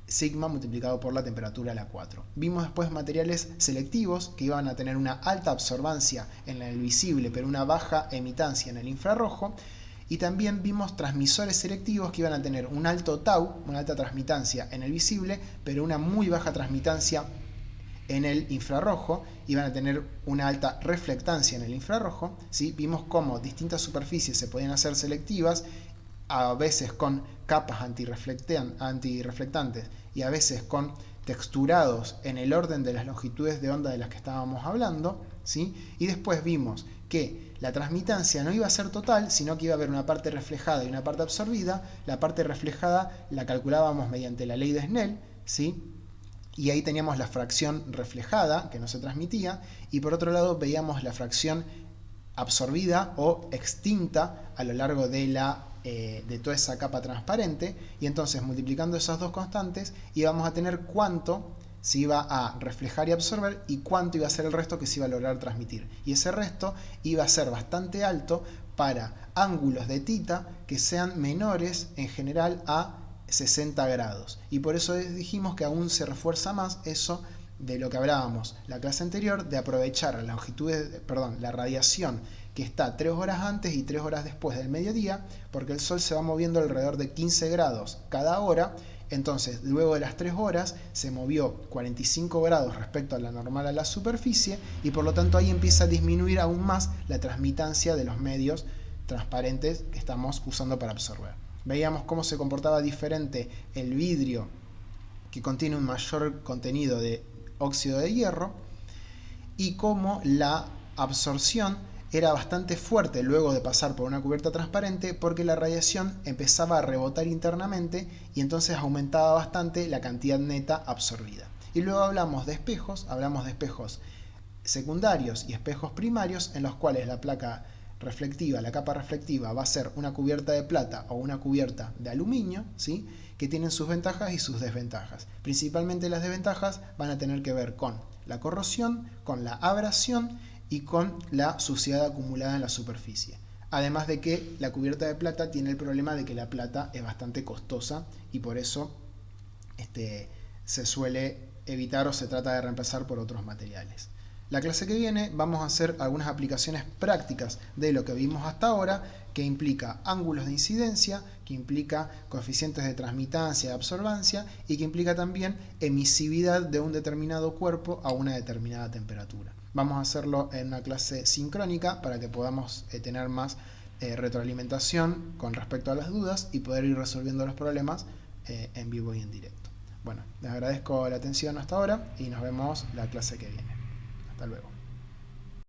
sigma multiplicado por la temperatura a la 4. Vimos después materiales selectivos que iban a tener una alta absorbancia en el visible pero una baja emitancia en el infrarrojo, y también vimos transmisores selectivos que iban a tener un alto tau, una alta transmitancia en el visible pero una muy baja transmitancia en el infrarrojo, iban a tener una alta reflectancia en el infrarrojo, ¿sí? Vimos cómo distintas superficies se podían hacer selectivas, a veces con capas antirreflectantes y a veces con texturados en el orden de las longitudes de onda de las que estábamos hablando, ¿sí? Y después vimos que la transmitancia no iba a ser total, sino que iba a haber una parte reflejada y una parte absorbida. La parte reflejada la calculábamos mediante la ley de Snell, ¿sí? Y ahí teníamos la fracción reflejada, que no se transmitía, y por otro lado veíamos la fracción absorbida o extinta a lo largo de toda esa capa transparente, y entonces multiplicando esas dos constantes íbamos a tener cuánto se iba a reflejar y absorber y cuánto iba a ser el resto que se iba a lograr transmitir. Y ese resto iba a ser bastante alto para ángulos de θ que sean menores en general a 60 grados. Y por eso dijimos que aún se refuerza más eso de lo que hablábamos la clase anterior, de aprovechar la longitud, la radiación que está 3 horas antes y 3 horas después del mediodía, porque el Sol se va moviendo alrededor de 15 grados cada hora. Entonces, luego de las 3 horas se movió 45 grados respecto a la normal a la superficie, y por lo tanto ahí empieza a disminuir aún más la transmitancia de los medios transparentes que estamos usando para absorber. Veíamos cómo se comportaba diferente el vidrio, que contiene un mayor contenido de óxido de hierro, y cómo la absorción era bastante fuerte luego de pasar por una cubierta transparente, porque la radiación empezaba a rebotar internamente y entonces aumentaba bastante la cantidad neta absorbida. Y luego hablamos de espejos secundarios y espejos primarios, en los cuales la placa reflectiva, la capa reflectiva, va a ser una cubierta de plata o una cubierta de aluminio, ¿sí? Que tienen sus ventajas y sus desventajas. Principalmente las desventajas van a tener que ver con la corrosión, con la abrasión y con la suciedad acumulada en la superficie. Además de que la cubierta de plata tiene el problema de que la plata es bastante costosa y por eso se suele evitar o se trata de reemplazar por otros materiales. La clase que viene vamos a hacer algunas aplicaciones prácticas de lo que vimos hasta ahora, que implica ángulos de incidencia, que implica coeficientes de transmitancia y absorbancia, y que implica también emisividad de un determinado cuerpo a una determinada temperatura. Vamos a hacerlo en una clase sincrónica para que podamos tener más retroalimentación con respecto a las dudas y poder ir resolviendo los problemas en vivo y en directo. Bueno, les agradezco la atención hasta ahora y nos vemos la clase que viene. Hasta luego.